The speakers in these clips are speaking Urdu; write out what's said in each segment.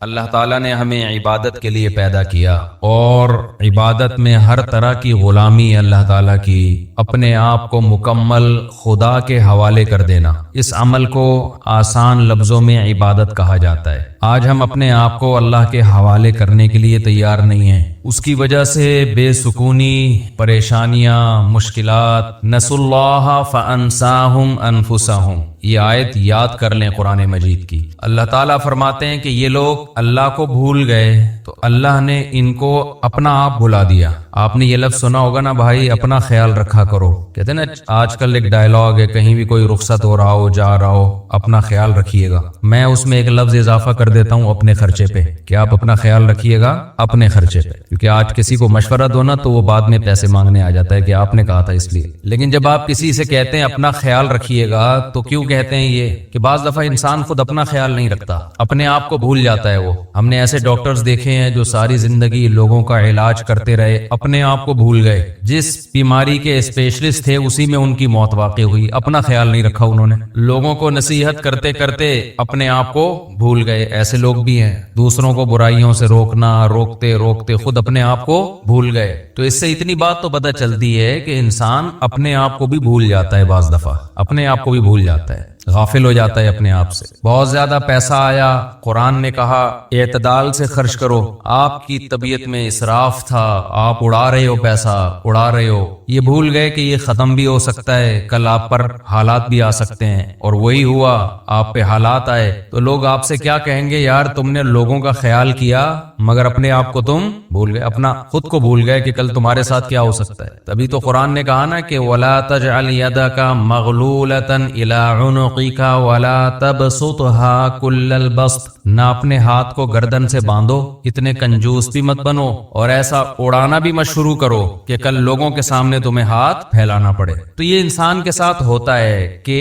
اللہ تعالیٰ نے ہمیں عبادت کے لیے پیدا کیا اور عبادت میں ہر طرح کی غلامی اللہ تعالیٰ کی، اپنے آپ کو مکمل خدا کے حوالے کر دینا، اس عمل کو آسان لفظوں میں عبادت کہا جاتا ہے۔ آج ہم اپنے آپ کو اللہ کے حوالے کرنے کے لیے تیار نہیں ہیں، اس کی وجہ سے بے سکونی، پریشانیاں، مشکلات۔ نسوا اللہ فانساہم انفسہم، یہ آیت یاد کر لیں قرآن مجید کی۔ اللہ تعالیٰ فرماتے ہیں کہ یہ لوگ اللہ کو بھول گئے تو اللہ نے ان کو اپنا آپ بھلا دیا۔ آپ نے یہ لفظ سنا ہوگا نا، بھائی اپنا خیال رکھا کرو، کہتے ہیں نا آج کل ایک ڈائلاگ ہے، کہیں بھی کوئی رخصت ہو رہا ہو، جا رہا ہو، اپنا خیال رکھیے گا۔ میں اس میں ایک لفظ اضافہ کر دیتا ہوں، اپنے خرچے پہ، کہ آپ اپنا خیال رکھیے گا اپنے خرچے پہ، کیونکہ آج کسی کو مشورہ دو نا تو وہ بعد میں پیسے مانگنے آ جاتا ہے کہ آپ نے کہا تھا اس لیے۔ لیکن جب آپ کسی سے کہتے ہیں اپنا خیال رکھیے گا تو کیوں کہتے ہیں یہ؟ کہ بعض دفعہ انسان خود اپنا خیال نہیں رکھتا، اپنے آپ کو بھول جاتا ہے وہ۔ ہم نے ایسے ڈاکٹرز دیکھے ہیں جو ساری زندگی لوگوں کا علاج کرتے رہے، اپنے آپ کو بھول گئے، جس بیماری کے اسپیشلسٹ تھے اسی میں ان کی موت واقع ہوئی، اپنا خیال نہیں رکھا انہوں نے۔ لوگوں کو نصیحت کرتے کرتے اپنے آپ کو بھول گئے، ایسے لوگ بھی ہیں۔ دوسروں کو برائیوں سے روکنا، روکتے روکتے خود اپنے آپ کو بھول گئے۔ تو اس سے اتنی بات تو پتہ چلتی ہے کہ انسان اپنے آپ کو بھی بھول جاتا ہے، بعض دفعہ اپنے آپ کو بھی بھول جاتا ہے، غافل ہو جاتا ہے اپنے آپ سے۔ بہت زیادہ پیسہ آیا، قرآن نے کہا اعتدال سے خرچ کرو۔ آپ کی طبیعت میں اسراف تھا، آپ اڑا رہے ہو، پیسہ اڑا رہے ہو، یہ بھول گئے کہ یہ ختم بھی ہو سکتا ہے، کل آپ پر حالات بھی آ سکتے ہیں، اور وہی ہوا، آپ پہ حالات آئے تو لوگ آپ سے کیا کہیں گے؟ یار تم نے لوگوں کا خیال کیا مگر اپنے آپ کو تم بھول گئے، اپنا خود کو بھول گئے کہ کل تمہارے ساتھ کیا ہو سکتا ہے۔ تبھی تو قرآن نے کہا نا کہ وَلَا تَجْعَلْ يَدَكَ مَغْلُولَةً إِلَىٰ عُنُقِكَ وَلَا تَبْسُطْهَا كُلَّ الْبَسْطِ، نہ اپنے ہاتھ کو گردن سے باندھو، اتنے کنجوس بھی مت بنو، اور ایسا اڑانا بھی مت شروع کرو کہ کل لوگوں کے سامنے تمہیں ہاتھ پھیلانا پڑے۔ تو یہ انسان کے ساتھ ہوتا ہے کہ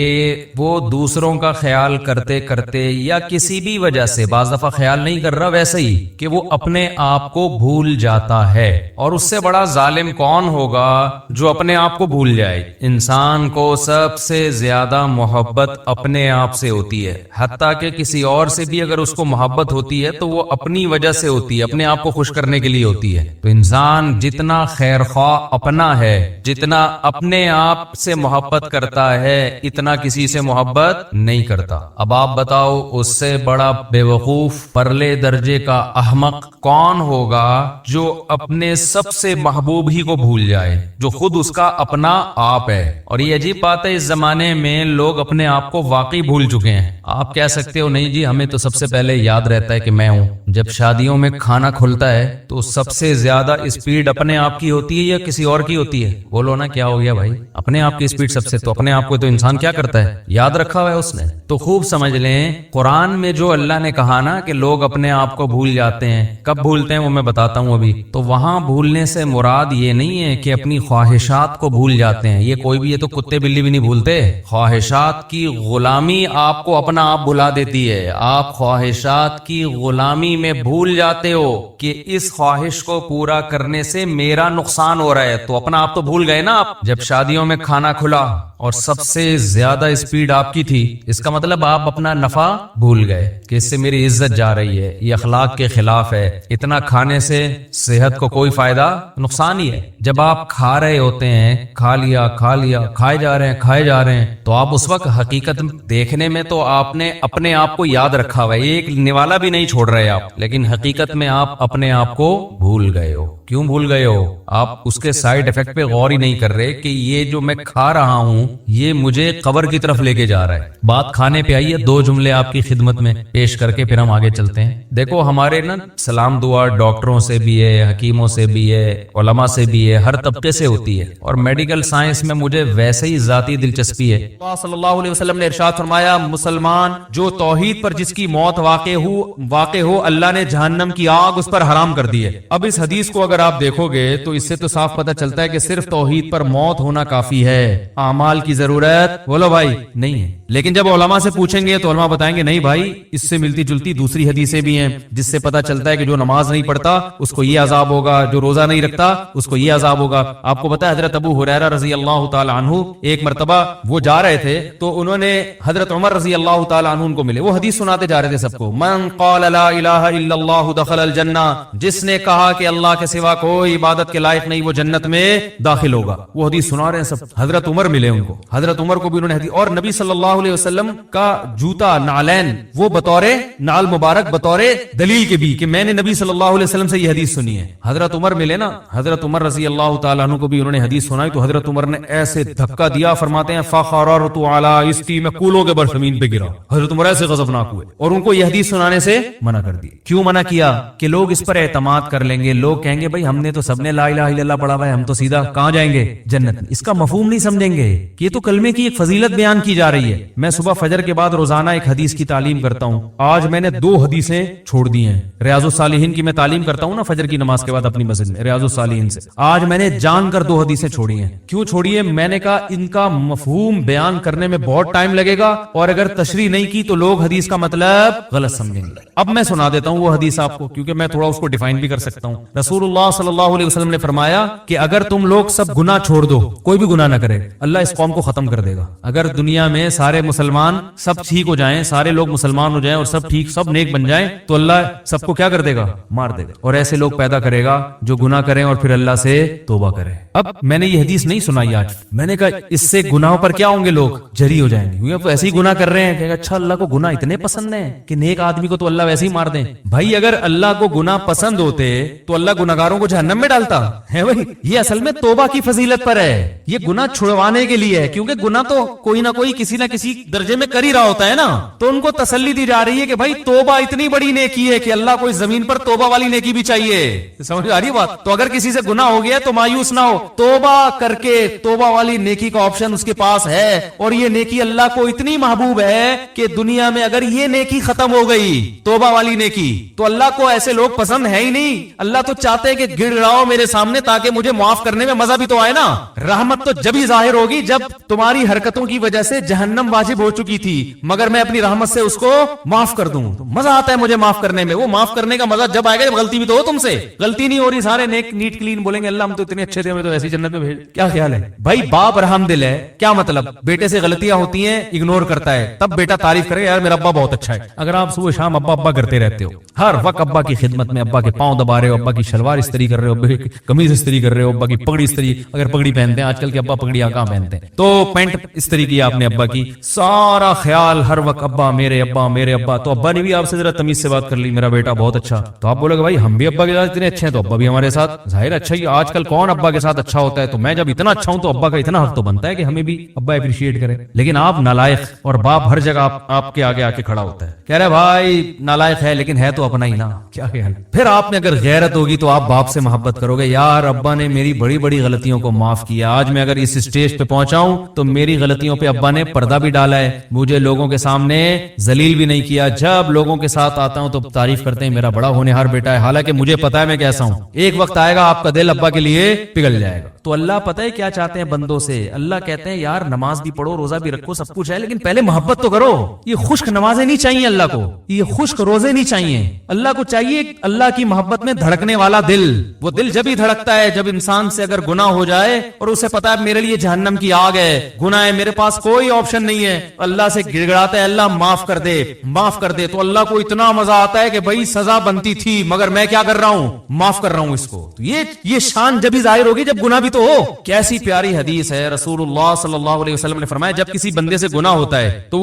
وہ دوسروں کا خیال کرتے کرتے یا کسی بھی وجہ سے، بعض دفعہ خیال نہیں کر رہا ویسے ہی، کہ وہ اپنے آپ کو بھول جاتا ہے۔ اور اس سے بڑا ظالم کون ہوگا جو اپنے آپ کو بھول جائے؟ انسان کو سب سے زیادہ محبت اپنے آپ سے ہوتی ہے، حتیٰ کہ کسی اور سے بھی اگر اس کو محبت ہوتی ہے تو وہ اپنی وجہ سے ہوتی ہے، اپنے آپ کو خوش کرنے کے لیے ہوتی ہے۔ تو انسان جتنا خیر خواہ اپنا ہے، جتنا اپنے آپ سے محبت کرتا ہے، اتنا کسی سے محبت نہیں کرتا۔ اب آپ بتاؤ اس سے بڑا بے وقوف، پرلے درجے کا احمق کون ہوگا جو اپنے سب سے محبوب ہی کو بھول جائے، جو خود اس کا اپنا آپ ہے۔ اور یہ عجیب بات ہے، اس زمانے میں لوگ اپنے آپ کو واقعی بھول چکے ہیں۔ آپ کہہ سکتے ہو نہیں جی ہمیں تو سب سے پہلے یاد رہتا ہے کہ میں ہوں۔ جب شادیوں میں کھانا کھلتا ہے تو سب سے زیادہ اسپیڈ اپنے آپ کی ہوتی ہے یا کسی اور کی ہوتی ہے؟ بولو نا کیا ہو گیا بھائی؟ اپنے آپ کی اسپیڈ سب سے، تو اپنے آپ کو تو انسان کیا کرتا ہے؟ یاد رکھا ہوا ہے اس نے۔ تو خوب سمجھ لیں، قرآن میں جو اللہ نے کہا نا کہ لوگ اپنے آپ کو بھول جاتے ہیں، کب بھولتے ہیں وہ میں بتاتا ہوں ابھی۔ تو وہاں بھولنے سے مراد یہ نہیں ہے کہ اپنی خواہشات کو بھول جاتے ہیں، یہ کوئی بھی، یہ تو کتے بلی بھی نہیں بھولتے۔ خواہشات کی غلامی آپ کو اپنا آپ بھلا دیتی ہے، آپ خواہشات کی غلامی میں بھول جاتے ہو کہ اس خواہش کو پورا کرنے سے میرا نقصان ہو رہا ہے، تو اپنا آپ تو بھول گئے نا آپ۔ جب شادیوں میں کھانا کھلا اور سب سے زیادہ اسپیڈ آپ کی تھی، اس کا مطلب آپ اپنا نفع بھول گئے کہ اس سے میری عزت جا رہی ہے، یہ اخلاق کے خلاف ہے، اتنا کھانے سے صحت کو کوئی فائدہ، نقصان ہی ہے۔ جب آپ کھا رہے ہوتے ہیں، کھا لیا کھائے جا رہے ہیں، تو آپ اس وقت حقیقت دیکھنے میں تو آپ نے اپنے آپ کو یاد رکھا ہوا ہے، ایک نوالا بھی نہیں چھوڑ رہے آپ، لیکن حقیقت میں آپ اپنے آپ کو بھول گئے ہو۔ کیوں بھول گئے ہو؟ آپ اس کے سائیڈ افیکٹ پہ غور ہی نہیں کر رہے کہ یہ جو میں کھا رہا ہوں یہ مجھے قبر کی طرف لے کے جا رہا ہے۔ بات کھانے پہ آئی ہے، دو جملے آپ کی خدمت میں پیش کر کے پھر ہم آگے چلتے ہیں۔ دیکھو ہمارے نا سلام دعا ڈاکٹروں سے بھی ہے، حکیموں سے بھی ہے، علماء سے بھی ہے، ہر طبقے سے ہوتی ہے، اور میڈیکل سائنس میں مجھے ویسے ہی ذاتی دلچسپی ہے۔ صلی اللہ علیہ وسلم نے ارشاد فرمایا، مسلمان جو توحید پر جس کی موت واقع ہو اللہ نے جہنم کی آگ اس پر حرام کر دی ہے۔ اب اس حدیث کو اگر آپ دیکھو گے تو اس سے تو صاف پتہ چلتا ہے کہ صرف توحید پر موت ہونا کافی ہے، اعمال کی ضرورت بولو بھائی نہیں ہے۔ لیکن جب علماء سے پوچھیں گے تو علماء بتائیں گے نہیں بھائی اس سے ملتی جلتی دوسری حدیثیں بھی ہیں جس سے پتہ چلتا ہے کہ جو نماز نہیں پڑھتا اس کو یہ عذاب ہوگا, جو روزہ نہیں رکھتا اس کو یہ عذاب ہوگا. آپ کو پتا ہے حضرت ابو ہریرہ رضی اللہ تعالی عنہ ایک مرتبہ وہ جا رہے تھے تو انہوں نے حضرت عمر رضی اللہ تعالی عنہ ان کو ملے, وہ حدیث سناتے جا رہے تھے سب کو, من قال لا الہ الا اللہ دخل الجنہ, جس نے کہا کہ اللہ کے سوا کوئی عبادت کے لائق نہیں وہ جنت میں داخل ہوگا. وہ حدیث سنا رہے ہیں سب, حضرت عمر ملے ان کو, حضرت عمر کو بھی انہوں نے حدیث, اور نبی صلی اللہ علیہ وسلم کا جوتا نعلین وہ بطور نعل مبارک بطور دلیل کے بھی کہ میں نے نبی صلی اللہ علیہ وسلم سے یہ حدیث سنی ہے. حضرت عمر ملے نا, حضرت عمر رضی اللہ تعالیٰ عنہ کو بھی انہوں نے حدیث سنائی تو حضرت عمر نے ایسے دھکا دیا, فرماتے ہیں فخررت علی استی, میں کولوں کے بر زمین پہ گرا. حضرت عمر ایسے غضبناک ہوئے اور ان کو یہ حدیث سنانے سے منع کر دی. کیوں منع کیا؟ کہ لوگ اس پر اعتماد کر لیں گے, لوگ کہیں گے بھائی ہم نے تو سب نے لا الہ الا اللہ پڑھا ہوا ہے, ہم تو سیدھا کہاں جائیں گے؟ جنت میں. اس کا مفہوم نہیں سمجھیں گے کہ یہ تو کلمے کی ایک فضیلت بیان کی جا رہی ہے. میں صبح فجر کے بعد روزانہ ایک حدیث کی تعلیم کرتا ہوں, آج میں نے 2 حدیثیں چھوڑ دی ہیں. ریاض الصالحین کی میں تعلیم کرتا ہوں نا فجر کی نماز کے بعد اپنی مسجد میں, ریاض الصالحین سے آج میں نے جان کر 2 حدیثیں چھوڑی ہیں. کیوں چھوڑی ہے؟ میں نے کہا ان کا مفہوم بیان کرنے میں بہت ٹائم لگے گا اور اگر تشریح نہیں کی تو لوگ حدیث کا مطلب غلط سمجھیں گے. اب میں سنا دیتا ہوں وہ حدیث آپ کو, کیونکہ میں تھوڑا اس کو ڈیفائن بھی کر سکتا ہوں. رسول اللہ صلی اللہ علیہ وسلم نے فرمایا کہ اگر تم لوگ سب گناہ چھوڑ دو, کوئی بھی گناہ نہ کرے, اللہ اس قوم کو ختم کر دے گا. اگر دنیا میں سارے مسلمان سب ٹھیک ہو جائیں, سارے لوگ مسلمان ہو جائیں اور سب ٹھیک سب نیک بن جائیں تو اللہ سب کو کیا کر دے گا؟ مار دے گا. اور ایسے لوگ پیدا کرے گا جو گناہ کریں اور پھر اللہ سے توبہ کریں. اب میں نے یہ حدیث نہیں سنائی آج, میں نے کہا اس سے گناہوں پر کیا ہوں گے, لوگ جری ہو جائیں گے, کیونکہ اب ایسے ہی گناہ کر رہے ہیں کہ اچھا اللہ کو گناہ اتنے پسند ہیں کہ نیک آدمی کو تو اللہ ویسے ہی مار دیں. بھائی اگر اللہ کو گناہ پسند ہوتے تو اللہ گناہگاروں کو جہنم میں ڈالتا ہے. بھائی یہ اصل میں توبہ کی فضیلت پر ہے, یہ گناہ چھڑوانے کے لیے ہے, کیونکہ گناہ تو کوئی نہ کوئی کسی نہ کسی درجے میں کر ہی رہا ہوتا ہے نا. تو ان کو تسلی دی جا رہی ہے کہ بھائی توبہ اتنی بڑی نیکی ہے کہ اللہ کو اس زمین پر توبہ والی نیکی بھی چاہیے. سمجھ آ رہی بات؟ تو اگر کسی سے گناہ ہو گیا تو مایوس نہ ہو, توبہ کر کے توبہ والی نیکی کا آپشن اس کے پاس ہے, اور یہ نیکی اللہ کو اتنی محبوب ہے کہ دنیا میں اگر یہ نیکی ختم ہو گئی توبہ والی نیکی تو اللہ کو ایسے لوگ پسند ہے ہی نہیں. اللہ تو چاہتے کہ گڑ رہا ہو میرے سامنے تاکہ مجھے معاف کرنے میں مزہ بھی تو آئے نا. رحمت تو جب ہی ظاہر ہوگی جب تمہاری حرکتوں کی وجہ سے جہنم واجب ہو چکی تھی, مگر میں اپنی رحمت سے اس کو معاف کر دوں تو مزہ آتا ہے مجھے معاف کرنے میں. وہ معاف کرنے کا مزہ جب آئے گا جب غلطی بھی تو ہو, تم سے غلطی نہیں ہو رہی, سارے نیک نیٹ کلین بولیں گے اللہ ہم تو اتنے اچھے تھے ہمیں تو ایسی جنت میں بھیج. کیا خیال ہے بھائی؟ باپ رحم دل ہے, کیا مطلب بیٹے سے غلطیاں ہوتی ہیں اگنور کرتا ہے, تب بیٹا تعریف کرے یار میرا ابا بہت اچھا ہے. اگر آپ صبح شام ابا ابا کرتے رہتے ہو, ہر وقت ابا کی خدمت میں, ابا کے پاؤں دبا رہے ہو, ابا کی شلوار استری کر رہے ہو, ابا کی قمیض استری کر رہے ہو, ابا کی پگڑی استری, اگر پگڑی پہنتے ہیں آج کل کے ابا پگڑیاں کہاں پہنتے ہیں, تو پینٹ استری کی آپ نے ابا کی, سارا خیال ہر وقت ابا میرے ابا میرے ابا. تو ابا نے بھی آپ سے ذرا تمیز سے بات کر لی میرا بیٹا بہت اچھا, تو آپ بولے گا بھائی ہم بھی ابا کے ساتھ اتنے اچھے ہیں تو ابا بھی ہمارے ساتھ ظاہر اچھا ہی. آج کل کون ابا کے ساتھ اچھا ہوتا ہے, تو میں جب اتنا اچھا ہوں تو ابا کا اتنا حق تو بنتا ہے کہ ہمیں بھی ابا اپریشیٹ کرے. لیکن آپ نالائق, اور باپ ہر جگہ آپ کے آگے آ کے کھڑا ہوتا ہے, کہہ رہے بھائی نالائق ہے لیکن ہے تو اپنا ہی نا. کیا خیال؟ پھر آپ میں اگر غیرت ہوگی تو آپ باپ سے محبت کرو گے, یار ابا نے میری بڑی بڑی غلطیوں کو معاف کیا, آج میں اگر اس اسٹیج پہ پہنچا ہوں تو میری غلطیوں پہ ابا نے پردہ بھی ڈالا ہے, مجھے لوگوں کے سامنے ذلیل بھی نہیں کیا. جب لوگوں کے ساتھ آتا ہوں تو تعریف کرتے ہیں میرا بڑا ہونہار بیٹا ہے, حالانکہ مجھے پتا ہے میں کیسا ہوں. ایک وقت آئے گا آپ کا دل ابا کے لیے پگھل جائے گا. تو اللہ پتہ ہے کیا چاہتے ہیں بندوں سے, اللہ کہتے ہیں یار نماز بھی پڑھو, روزہ بھی رکھو, سب کچھ ہے, لیکن پہلے محبت تو کرو. یہ خشک نمازیں نہیں چاہیے اللہ کو, یہ خشک روزے نہیں چاہیے. اللہ کو چاہیے اللہ کی محبت میں دھڑکنے والا دل. وہ دل جب ہی دھڑکتا ہے جب انسان سے اگر گناہ ہو جائے اور اسے پتا ہے میرے لیے جہنم کی آگ ہے, گناہ ہے, میرے پاس کوئی آپشن نہیں ہے, اللہ سے گڑ گڑاتا ہے اللہ معاف کر دے معاف کر دے, تو اللہ کو اتنا مزہ آتا ہے کہ بھائی سزا بنتی تھی مگر میں کیا کر رہا ہوں, معاف کر رہا ہوں اس کو. تو یہ شان جب ہی ظاہر ہوگی جب گناہ بھی تو ہو. کیسی پیاری حدیث ہے, رسول اللہ صلی اللہ علیہ وسلم نے فرمایا جب کسی بندے سے گناہ ہوتا ہے تو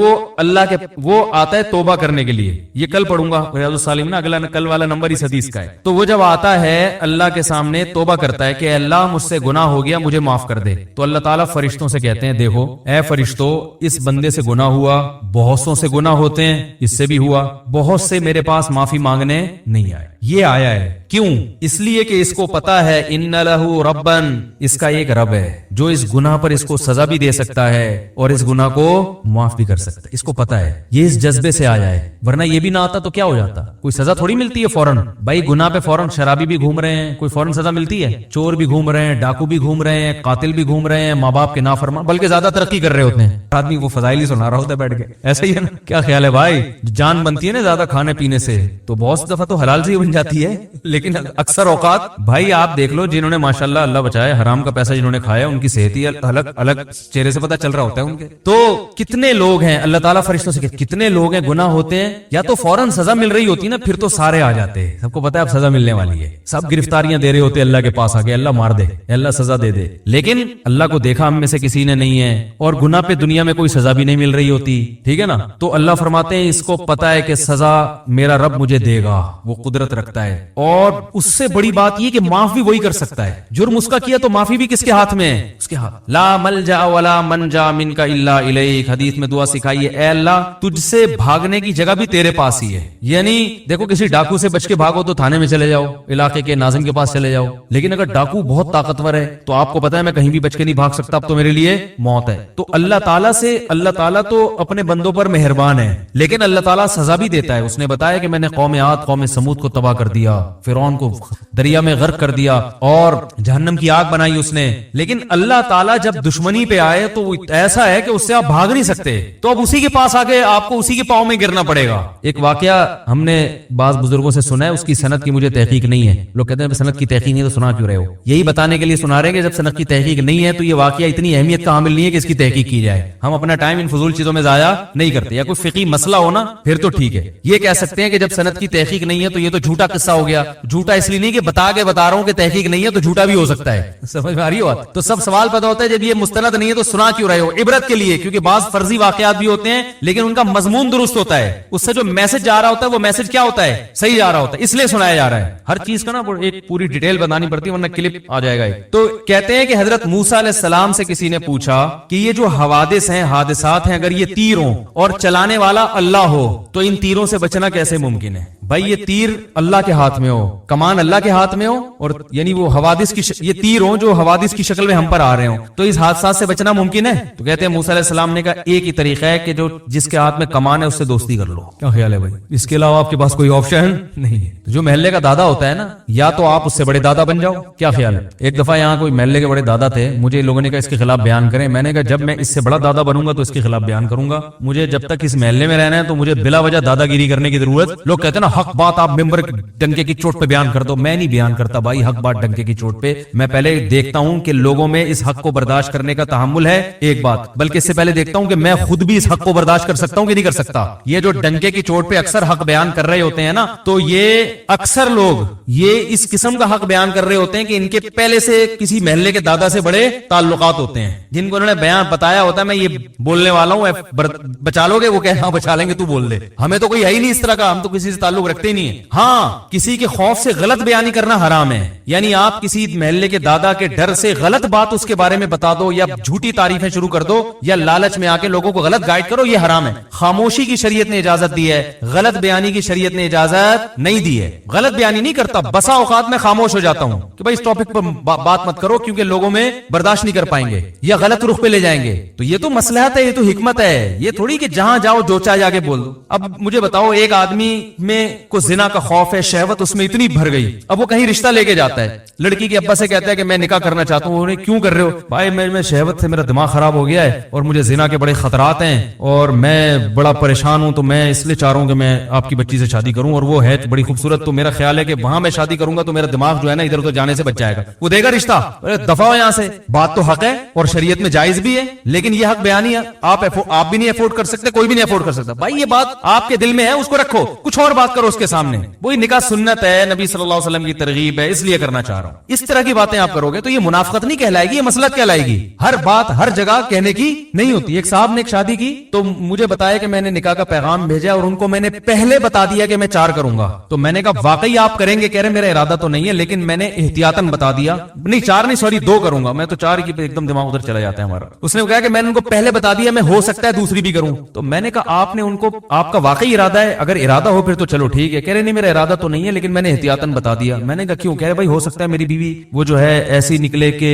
وہ آتا ہے توبہ کرنے کے لیے. یہ کل پڑھوں گا ریاض الصالحین نا, اگلا کل والا نمبر اس حدیث کا ہے. تو وہ جب آتا ہے اللہ کے سامنے توبہ کرتا ہے کہ اللہ مجھ سے گناہ ہو گیا مجھے معاف کر دے, تو اللہ تعالیٰ فرشتوں سے کہتے ہیں دیکھو اے فرشتوں اس بندے سے گناہ ہوا, بہت سوں سے گناہ ہوتے ہیں, اس سے بھی ہوا, بہت سے میرے پاس معافی مانگنے نہیں آئے. یہ آیا ہے کیوں؟ اس لیے کہ اس کو پتا ہے ان لہو ربن, اس کا ایک رب ہے جو اس گناہ پر اس کو سزا بھی دے سکتا ہے اور اس گناہ کو معاف بھی کر سکتا ہے. اس کو پتا ہے, یہ اس جذبے سے آیا ہے, ورنہ یہ بھی نہ آتا تو کیا ہو جاتا, کوئی سزا تھوڑی ملتی ہے فوراً. بھائی گناہ پہ فوراً شرابی بھی گھوم رہے ہیں, کوئی فوراً سزا ملتی ہے؟ چور بھی گھوم رہے ہیں, ڈاکو بھی گھوم رہے ہیں, قاتل بھی گھوم رہے ہیں, ماں باپ کے نافرمان, بلکہ زیادہ ترقی کر رہے ہوتے ہیں. آدمی وہ فضائل ہی سنا رہا ہوتا ہے بیٹھ کے. ایسا ہی ہے نا, کیا خیال ہے بھائی؟ جان بنتی ہے نا زیادہ کھانے پینے سے تو بہت سی دفعہ تو حلال سے ہی بن جاتی ہے, لیکن اکثر اوقات بھائی آپ دیکھ لو جنہوں نے ماشاءاللہ اللہ بچائے حرام کا پیسہ جنہوں نے کھایا ان کی صحت ہی الگ الگ چہرے سے پتہ چل رہا ہوتا ہے ان کے. تو کتنے لوگ ہیں اللہ تعالیٰ فرشتوں سے کتنے لوگ ہیں گناہ ہوتے ہیں, یا تو فوراً سزا مل رہی ہوتی نا پھر تو سارے آ جاتے ہیں, سب کو پتا ہے اب سزا ملنے والی ہے, سب گرفتاریاں دے رہے ہوتے اللہ کے پاس آگے, اللہ مار دے, اللہ سزا دے دے, لیکن اللہ کو دیکھا ہم میں سے کسی نے نہیں ہے اور گناہ پہ دنیا میں کوئی سزا بھی نہیں مل رہی ہوتی, ٹھیک ہے نا. تو اللہ فرماتے ہیں اس کو پتا ہے کہ سزا میرا رب مجھے دے گا, وہ قدرت رکھتا ہے, اور اس سے بڑی بات یہ کہ معاف بھی وہی کر سکتا ہے. جرم اس کا کیا تو معافی بھی کس کے ہاتھ میں ہے؟ اس کے ہاتھ. لا ملجا ولا منجا منک الا الیک, حدیث میں دعا سکھائی ہے, اے اللہ تجھ سے بھاگنے کی جگہ بھی تیرے پاس ہی ہے. یعنی دیکھو کسی ڈاکو سے بچ کے بھاگو تو تھانے میں چلے جاؤ, علاقے کے ناظم کے پاس چلے جاؤ, لیکن اگر ڈاکو بہت طاقتور ہے تو آپ کو پتا ہے میں کہیں بھی بچ کے نہیں بھاگ سکتا, اب تو میرے لیے موت ہے. تو اللہ تعالیٰ سے, اللہ تعالیٰ تو اپنے بندوں پر مہربان ہے, لیکن اللہ تعالیٰ سزا بھی دیتا ہے. اس نے بتایا کہ میں نے قوم عاد قوم سمود کو تباہ کر دیا, فرعون کو دریا میں غرق کر دیا اور جہنم کی آگ بنائی اس نے, لیکن اللہ تعالیٰ جب دشمنی پہ آئے تو ایسا ہے کہ اس سے آپ بھاگ نہیں سکتے, تو اب اسی کے پاس آگے آپ کو اسی کے پاؤں میں گرنا پڑے گا. ایک واقعہ ہم نے بعض بزرگوں سے سنا ہے, اس کی سند کی مجھے تحقیق نہیں ہے. لوگ کہتے ہیں سند کی تحقیق نہیں تو سنا کیوں رہے ہو؟ یہی بتانے کے لیے سنا رہے ہیں کہ جب سند کی تحقیق نہیں ہے تو یہ واقعہ اتنی اہمیت کا حامل نہیں ہے کہ اس کی تحقیق کی جائے. ہم اپنا ٹائم ان فضول چیزوں میں ضائع نہیں کرتے, یا کوئی فقہی مسئلہ ہو نا پھر تو ٹھیک ہے. یہ کہہ سکتے ہیں کہ جب سند کی تحقیق نہیں ہے تو یہ تو جھوٹا قصہ ہو گیا. جھوٹا اس لیے نہیں کہ بتا رہا ہوں کہ تحقیق نہیں ہے تو جھوٹا بھی ہو سکتا ہے, سمجھ میں آ رہی ہو بات؟ تو سب سوال پیدا ہوتا ہے جب یہ مستند نہیں ہے تو سنا کیوں رہے ہو؟ عبرت کے لیے, کیونکہ بعض فرضی واقعات بھی ہوتے ہیں لیکن ان کا مضمون درست ہوتا ہے, اس سے جو میسج جا رہا ہوتا ہے وہ میسج کیا ہوتا ہے؟ صحیح جا رہا ہوتا ہے, اس لیے سنایا جا رہا ہے. ہر چیز کا نا ایک پوری ڈیٹیل بتانی پڑتی ہے ورنہ کلپ آ جائے گا. تو کہتے ہیں کہ حضرت موسیٰ علیہ السلام سے کسی نے پوچھا کہ یہ جو حوادث ہیں, حادثات ہیں, اگر یہ تیر ہوں اور چلانے والا اللہ ہو تو ان تیروں سے بچنا کیسے ممکن ہے؟ بھائی یہ تیر اللہ کے ہاتھ میں ہو, کمان اللہ کے ہاتھ میں ہو, اور یعنی وہ حوادث کی یہ تیر ہوں جو حوادث کی شکل میں ہم پر آ رہے ہوں, تو اس حادثات سے بچنا ممکن ہے؟ تو کہتے ہیں موسیٰ علیہ السلام نے کہا ایک ہی طریقہ ہے کہ جو جس کے ہاتھ میں کمان ہے اس سے دوستی کر لو. کیا خیال ہے بھائی؟ اس کے علاوہ آپ کے پاس کوئی آپشن نہیں ہے. جو محلے کا دادا ہوتا ہے نا, یا تو آپ اس سے بڑے دادا بن جاؤ. کیا خیال ہے؟ ایک دفعہ یہاں کوئی محلے کے بڑے دادا تھے, مجھے لوگوں نے کہا اس کے خلاف بیان کریں. میں نے کہا جب میں اس سے بڑا دادا بنوں گا تو اس کے خلاف بیان کروں گا. مجھے جب تک اس محلے میں رہنا ہے تو مجھے بلا وجہ دادا گیری کرنے کی ضرورت. لوگ کہتے ہیں نا حق بات آپ ممبر ڈنکے کی چوٹ پہ بیان کر دو. میں نہیں بیان کرتا بھائی حق بات ڈنکے کی چوٹ پہ. میں پہلے دیکھتا ہوں کہ لوگوں میں اس حق کو برداشت کرنے کا تحمل ہے, ایک بات, بلکہ اس سے پہلے دیکھتا ہوں کہ میں خود بھی اس حق کو برداشت کر سکتا ہوں کہ نہیں کر سکتا. یہ جو ڈنکے کی چوٹ پہ اکثر حق بیان کر رہے ہوتے ہیں نا, تو یہ اکثر لوگ یہ اس قسم کا حق بیان کر رہے ہوتے ہیں کہ ان کے پہلے سے کسی محلے کے دادا سے بڑے تعلقات ہوتے ہیں, جن کو انہوں نے بیان بتایا ہوتا ہے میں یہ بولنے والا ہوں, بچا لو گے؟ وہ کہے ہاں بچا لیں گے, تو بول دے. ہمیں تو کوئی ہے ہی نہیں اس طرح کا, ہم تو کسی سے تعلق رکھتے ہی نہیں ہے. ہاں کسی کے خوف سے غلط بیانی کرنا حرام ہے, یعنی آپ کسی محلے کے دادا کے ڈر سے غلط بات اس کے بارے میں بتا دو, یا جھوٹی تعریفیں شروع کر دو, یا لالچ میں آ کے لوگوں کو غلط گائیڈ کرو, یہ حرام ہے. خاموشی کی شریعت نے اجازت دی ہے, غلط بیانی کی شریعت نے اجازت نہیں دی ہے. غلط بیانی نہیں کرتا, بسا اوقات میں خاموش ہو جاتا ہوں کہ بھائی اس ٹاپک پر بات مت کرو کیونکہ لوگوں میں برداشت نہیں کر پائیں گے یا غلط رخ پہ لے جائیں گے. تو یہ تو مصلحت ہے, یہ تو حکمت ہے, یہ تھوڑی کہ جہاں جاؤ جو چاہے جا کے بول دو. اب مجھے بتاؤ ایک آدمی میں کو زنا کا خوف ہے, شہوت اس میں اتنی بھر گئی, اب وہ کہیں رشتہ لے کے جاتا ہے, لڑکی کے ابا سے کہتا ہے کہ میں نکاح کرنا چاہتا ہوں. انہیں کیوں کر رہے ہو؟ بھائی میں شہوت سے میرا دماغ خراب ہو گیا ہے اور مجھے زنا کے بڑے خطرات ہیں اور میں بڑا پریشان ہوں, تو میں اس لیے چاہ رہا ہوں کہ میں آپ کی بچی سے شادی کروں, اور وہ ہے بڑی خوبصورت, تو میرا خیال ہے کہ وہاں میں شادی کروں گا تو میرا دماغ جو ہے نا ادھر ادھر جانے سے بچ جائے گا. وہ دے گا رشتہ؟ دفعہ ہو یہاں سے. بات تو حق ہے اور شریعت میں جائز بھی ہے, لیکن یہ حق بیانی ہے آپ بھی نہیں افورڈ کر سکتے, کوئی بھی نہیں افورڈ کر سکتا. بھائی یہ بات آپ کے دل میں ہے, اس کو رکھو, کچھ اور بات کرو اس کے سامنے. وہی نکاح سنت ہے, نبی صلی اللہ علیہ وسلم کی ترغیب ہے, اس لیے کرنا چاہ رہا ہوں. اس طرح کی باتیں آپ کرو گے تو یہ منافقت نہیں کہلائے گی, یہ مصلحت کہلائے گی. ہر بات ہر جگہ کہنے کی نہیں ہوتی. ایک صاحب نے ایک شادی کی تو مجھے بتایا کہ میں نے نکاح کا پیغام بھیجا اور ان کو میں نے پہلے بتا دیا کہ میں 4 کروں گا. تو میں نے کہا واقعی آپ کریں گے؟ کہہ رہے میرا ارادہ تو نہیں ہے لیکن میں نے احتیاطاً بتا دیا. نہیں 4 نہیں, سوری 2 کروں گا. میں تو 4 کی ایک دم دماغ ادھر چلا جاتا ہے ہمارا. اس نے کہا کہ میں نے ان کو پہلے بتا دیا, میں ہو سکتا ہے دوسری بھی کروں. تو میں نے کہا آپ نے ان کو, آپ کا واقعی ارادہ ہے؟ اگر ارادہ ہو پھر تو چلو ٹھیک ہے. کہہ رہے نہیں میرا ارادہ تو نہیں ہے لیکن میں نے احتیاطاً بتا دیا. میں نے کہا کیوں؟ کہہ رہے بھائی ہو سکتا ہے میری بیوی وہ جو ہے ایسی نکلے کہ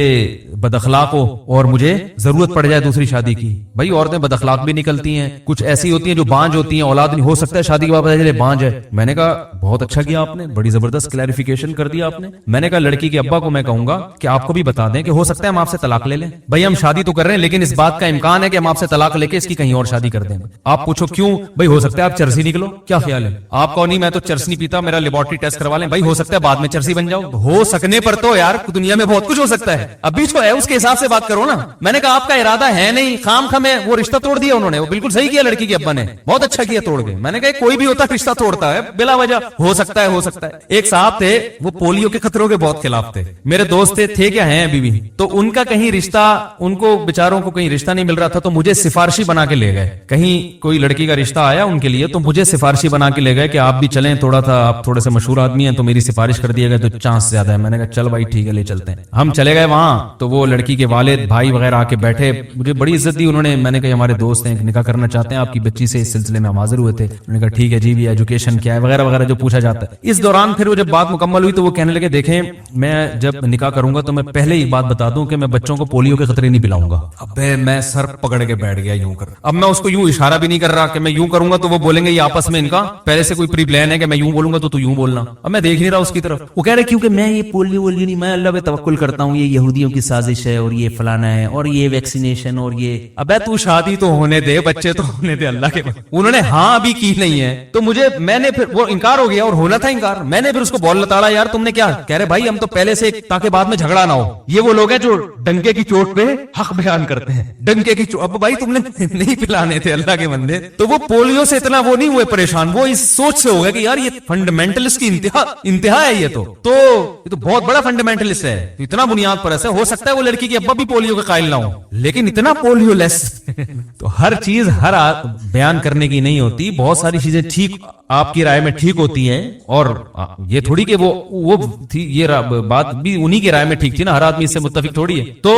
بد اخلاق ہو اور مجھے ضرورت پڑ جائے دوسری شادی کی. بھائی عورتیں بد اخلاق بھی نکلتی ہیں, کچھ ایسی ہوتی ہیں جو بانج ہوتی ہیں, اولاد نہیں ہو سکتا ہے شادی کے بعد پتہ چلے بانج ہے. میں نے کہا بہت اچھا کیا آپ نے, بڑی زبردست کلیریفیکیشن کر دیا آپ نے. میں نے کہا لڑکی کے ابا کو میں کہوں گا کہ آپ کو بھی بتا دیں کہ ہو سکتا ہے ہم آپ سے طلاق لے لیں. بھائی ہم شادی تو کر رہے ہیں لیکن اس بات کا امکان ہے کہ ہم آپ سے طلاق لے کے اس کی کہیں اور شادی کر دیں. آپ پوچھو کیوں؟ بھائی ہو سکتا ہے آپ چرسی نکلو. کیا خیال ہے آپ کو؟ نہیں میں تو چرس نہیں پیتا, میرا لیبورٹری ٹیسٹ کروا لیں. بھائی ہو سکتا ہے بعد میں چرسی بن جاؤ. ہو سکنے پر تو یار دنیا میں بہت کچھ ہو سکتا ہے, ابھی تو ہے اس کے حساب سے بات کرو نا. میں نے کہا آپ کا ارادہ ہے نہیں, خام میں وہ رشتہ توڑ دیا انہوں نے. وہ بالکل صحیح کیا لڑکی کے ابا نے, بہت اچھا کیا توڑ گئے. میں نے کہا کوئی بھی ہوتا رشتہ توڑتا ہے بلا وجہ, ہو سکتا ہے ہو سکتا ہے. ایک صاحب تھے وہ پولیو کے خطروں کے بہت خلاف تھے, میرے دوست تھے کیا ہیں ابھی بھی, تو ان کا کہیں رشتہ, ان کو بیچاروں کو کہیں رشتہ نہیں مل رہا تھا تو مجھے سفارشی بنا کے لے گئے. کہیں کوئی لڑکی کا رشتہ آیا ان کے لیے تو مجھے سفارشی بنا کے لے گئے کہ آپ بھی چلیں, تھوڑا تھا آپ تھوڑے سے مشہور آدمی ہیں تو میری سفارش کر دیے گئے تو چانس زیادہ ہے. میں نے کہا چل بھائی ٹھیک ہے لے چلتے ہیں. ہم چلے گئے وہاں تو وہ لڑکی کے والد بھائی وغیرہ آ کے بیٹھے, مجھے بڑی عزت دی انہوں نے. میں نے کہا ہمارے دوست ہیں نکاح کرنا چاہتے ہیں آپ کی بچی سے, اس سلسلے میں ہم حاضر ہوئے تھے. انہوں نے کہا ٹھیک ہے جی بھی ایجوکیشن کیا ہے وغیرہ وغیرہ جو پوچھا جاتا ہے. اس دوران پھر وہ جب بات مکمل ہوئی تو وہ کہنے لگے دیکھیں میں جب نکاح کروں گا تو میں پہلے ہی بات بتا دوں کہ میں بچوں کو پولیو کے خطرے نہیں پلاؤں گا. اب میں سر پکڑ کے بیٹھ گیا یوں کر. اب میں اس کو یوں اشارہ بھی نہیں کر رہا کہ میں یوں کروں گا تو وہ بولیں گے یہ آپس میں ان کا پہلے سے کوئی پری پلان ہے کہ میں یوں بولوں گا تو یوں بولنا. اب میں دیکھ نہیں رہا اس کی طرف. وہ کہہ رہے کیونکہ میں یہ پولیو نہیں, میں اللہ پہ توکل کرتا ہوں, یہ یہودیوں کی سازش ہے اور یہ فلانا ہے اور یہ ویکسینیشن اور یہ. ابے تو شادی تو ہونے دے, بچے تو ہونے دے اللہ کے. انہوں نے ہاں ابھی کی نہیں ہے تو مجھے, میں نے پھر وہ انکار ہو گیا اور ہونا تھا انکار. میں نے پھر اس کو بول لتاڑا یار تم نے کیا, کہہ رہے بھائی ہم تو پہلے سے تاکہ بعد میں جھگڑا نہ ہو. یہ وہ لوگ ہیں جو ڈنکے کی چوٹ پہ حق بیان کرتے ہیں, ڈنکے کی چوٹ. اب بھائی تم نے نہیں پلانے تھے اللہ کے بندے. تو وہ پولیو سے اتنا وہ نہیں ہوئے پریشان, وہ اس سوچ سے ہو گیا کہ یار یہ فنڈامنٹلسٹ کی انتہا ہے. یہ تو بہت بڑا فنڈامنٹلسٹ ہے, اتنا بنیاد پر ایسے ہو سکتا ہے وہ لڑکی کے ابا بھی پولیو کے قائل نہ ہو لیکن اتنا پولیو لیس. تو ہر چیز ہر بیان کرنے کی نہیں ہوتی, بہت ساری چیزیں ٹھیک آپ کی رائے میں ٹھیک ہوتی ہیں اور یہ تھوڑی کہ وہ تھی, یہ بات بھی انہی کی رائے میں ٹھیک تھی نا, ہر آدمی اس سے متفق تھوڑی ہے. تو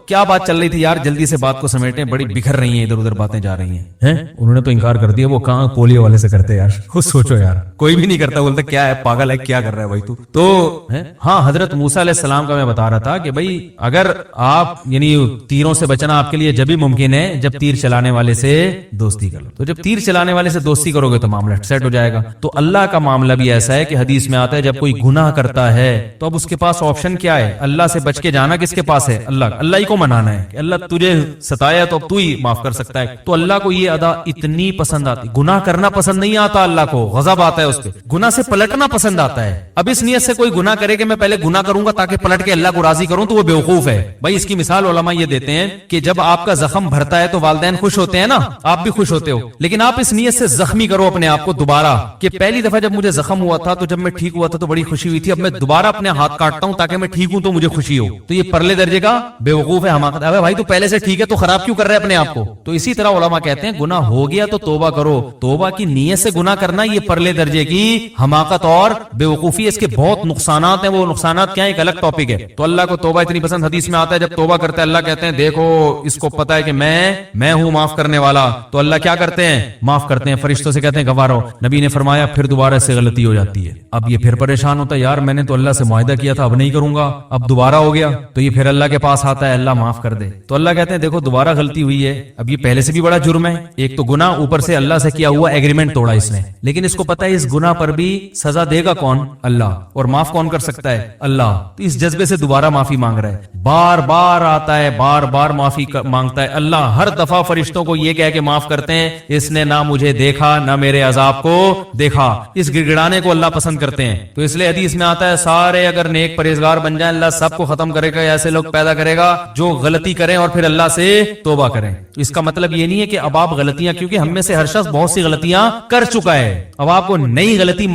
کیا بات چل رہی تھی یار, جلدی سے بات کو سمیٹیں, بڑی بکھر رہی ہیں ادھر ادھر باتیں جا رہی ہیں. انہوں نے تو انکار کر دیا, وہ کہاں پولیو والے سے کرتے یار, خود سوچو یار, کوئی بھی نہیں کرتا, بولتا کیا ہے پاگل ہے کیا کر رہا ہے بھائی تو ہاں حضرت موسیٰ علیہ السلام کا میں بتا رہا تھا کہ بھائی اگر آپ یعنی تیروں سے بچنا آپ کے لیے جب ہی ممکن ہے جب تیر چلانے والے سے دوستی کر لو. تو جب تیر چلانے والے سے دوستی کرو گے تو معاملہ سیٹ ہو جائے گا. تو اللہ کا معاملہ بھی ایسا ہے کہ حدیث میں آتا ہے جب کوئی گناہ کرتا ہے تو اب اس کے پاس آپشن کیا ہے, اللہ سے بچ کے جانا کس کے پاس ہے, اللہ ہی کو منانا ہے کہ اللہ تجھے ستایا تو اب تو ہی معاف کر سکتا ہے. تو اللہ کو یہ ادا اتنی پسند آتی, گناہ کرنا پسند نہیں آتا, اللہ کو غضب آتا ہے اس پہ, گناہ سے پلٹنا پسند آتا ہے. اب اس نیت سے کوئی گناہ کرے کہ میں پہلے گناہ کروں گا تاکہ پلٹ کے اللہ کو راضی کروں تو وہ بیوقوف ہے. بھائی اس کی مثال علماء یہ دیتے ہیں کہ جب آپ کا زخم بھرتا ہے تو والدین خوش ہوتے ہیں نا, آپ بھی خوش ہوتے ہو, لیکن آپ اس نیت سے زخمی کرو اپنے آپ کو دوبارہ کہ پہلی دفعہ جب مجھے زخم ہوا تھا تو جب میں ٹھیک ہوا تھا تو بڑی خوشی ہوئی تھی, اب میں دوبارہ اپنے ہاتھ کاٹتا ہوں تاکہ میں ٹھیک ہوں تو مجھے خوشی ہو. تو یہ پرلے درجے کا بیوقوف ہے, حماقت. ابے بھائی تو پہلے سے ٹھیک ہے تو خراب کیوں کر رہے اپنے آپ کو. تو اسی طرح علماء کہتے ہیں گناہ ہو گیا تو توبہ کرو, توبہ کی نیت سے گناہ کرنا یہ پرلے درجے کی حماقت اور بیوقوفی, اس کے بہت نقصانات ہیں. وہ نقصانات کیا ہیں ایک الگ ٹاپک ہے. تو اللہ کو توبہ اتنی پسند, حدیث میں آتا ہے جب توبہ کرتا ہے اللہ کہتے ہیں دیکھو اس کو پتا ہے کہ میں ہوں معاف کرنے والا, تو اللہ کیا کرتے ہیں معاف کرتے ہیں, فرشتوں سے کہتے ہیں گواہ رہو. نبی نے فرمایا پھر دوبارہ سے غلطی ہو جاتی ہے, اب یہ پھر پریشان ہوتا ہے یار میں نے تو اللہ سے معاہدہ کیا تھا اب نہیں کروں گا, اب دوبارہ ہو گیا, تو یہ پھر اللہ کے پاس آتا ہے اللہ معاف کر دے. تو اللہ کہتے ہیں دیکھو دوبارہ غلطی ہوئی ہے, اب یہ پہلے سے بھی بڑا جرم ہے, ایک تو گناہ, اوپر سے اللہ سے کیا ہوا ایگریمنٹ توڑا اس نے, لیکن اس کو پتا ہے اس گناہ پر بھی سزا دے گا کون, اللہ, اور معاف کون کر سکتا ہے, اللہ. تو اس جذبے سے دوبارہ معافی مانگ رہا ہے, بار بار آتا ہے, بار بار معافی مانگتا ہے. اللہ ہر دفعہ فرشتوں کو یہ کہہ کے معاف کرتے ہیں اس نے نہ مجھے دیکھا نہ میرے عذاب کو دیکھا. اس گڑگڑانے کو اللہ پسند کرتے ہیں. تو اس لیے حدیث میں آتا ہے سارے اگر نیک پرہیزگار بن جائیں اللہ سب کو ختم کرے گا, ایسے لوگ پیدا کرے گا جو غلطی کریں اور پھر اللہ سے توبہ کریں. اس کا مطلب یہ نہیں ہے کہ اب آپ غلطیاں, کیونکہ ہم میں سے ہر شخص بہت سی غلطیاں کر چکا ہے, اب آپ کو نئی غلطی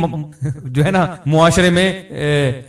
جو ہے نا معاشرے میں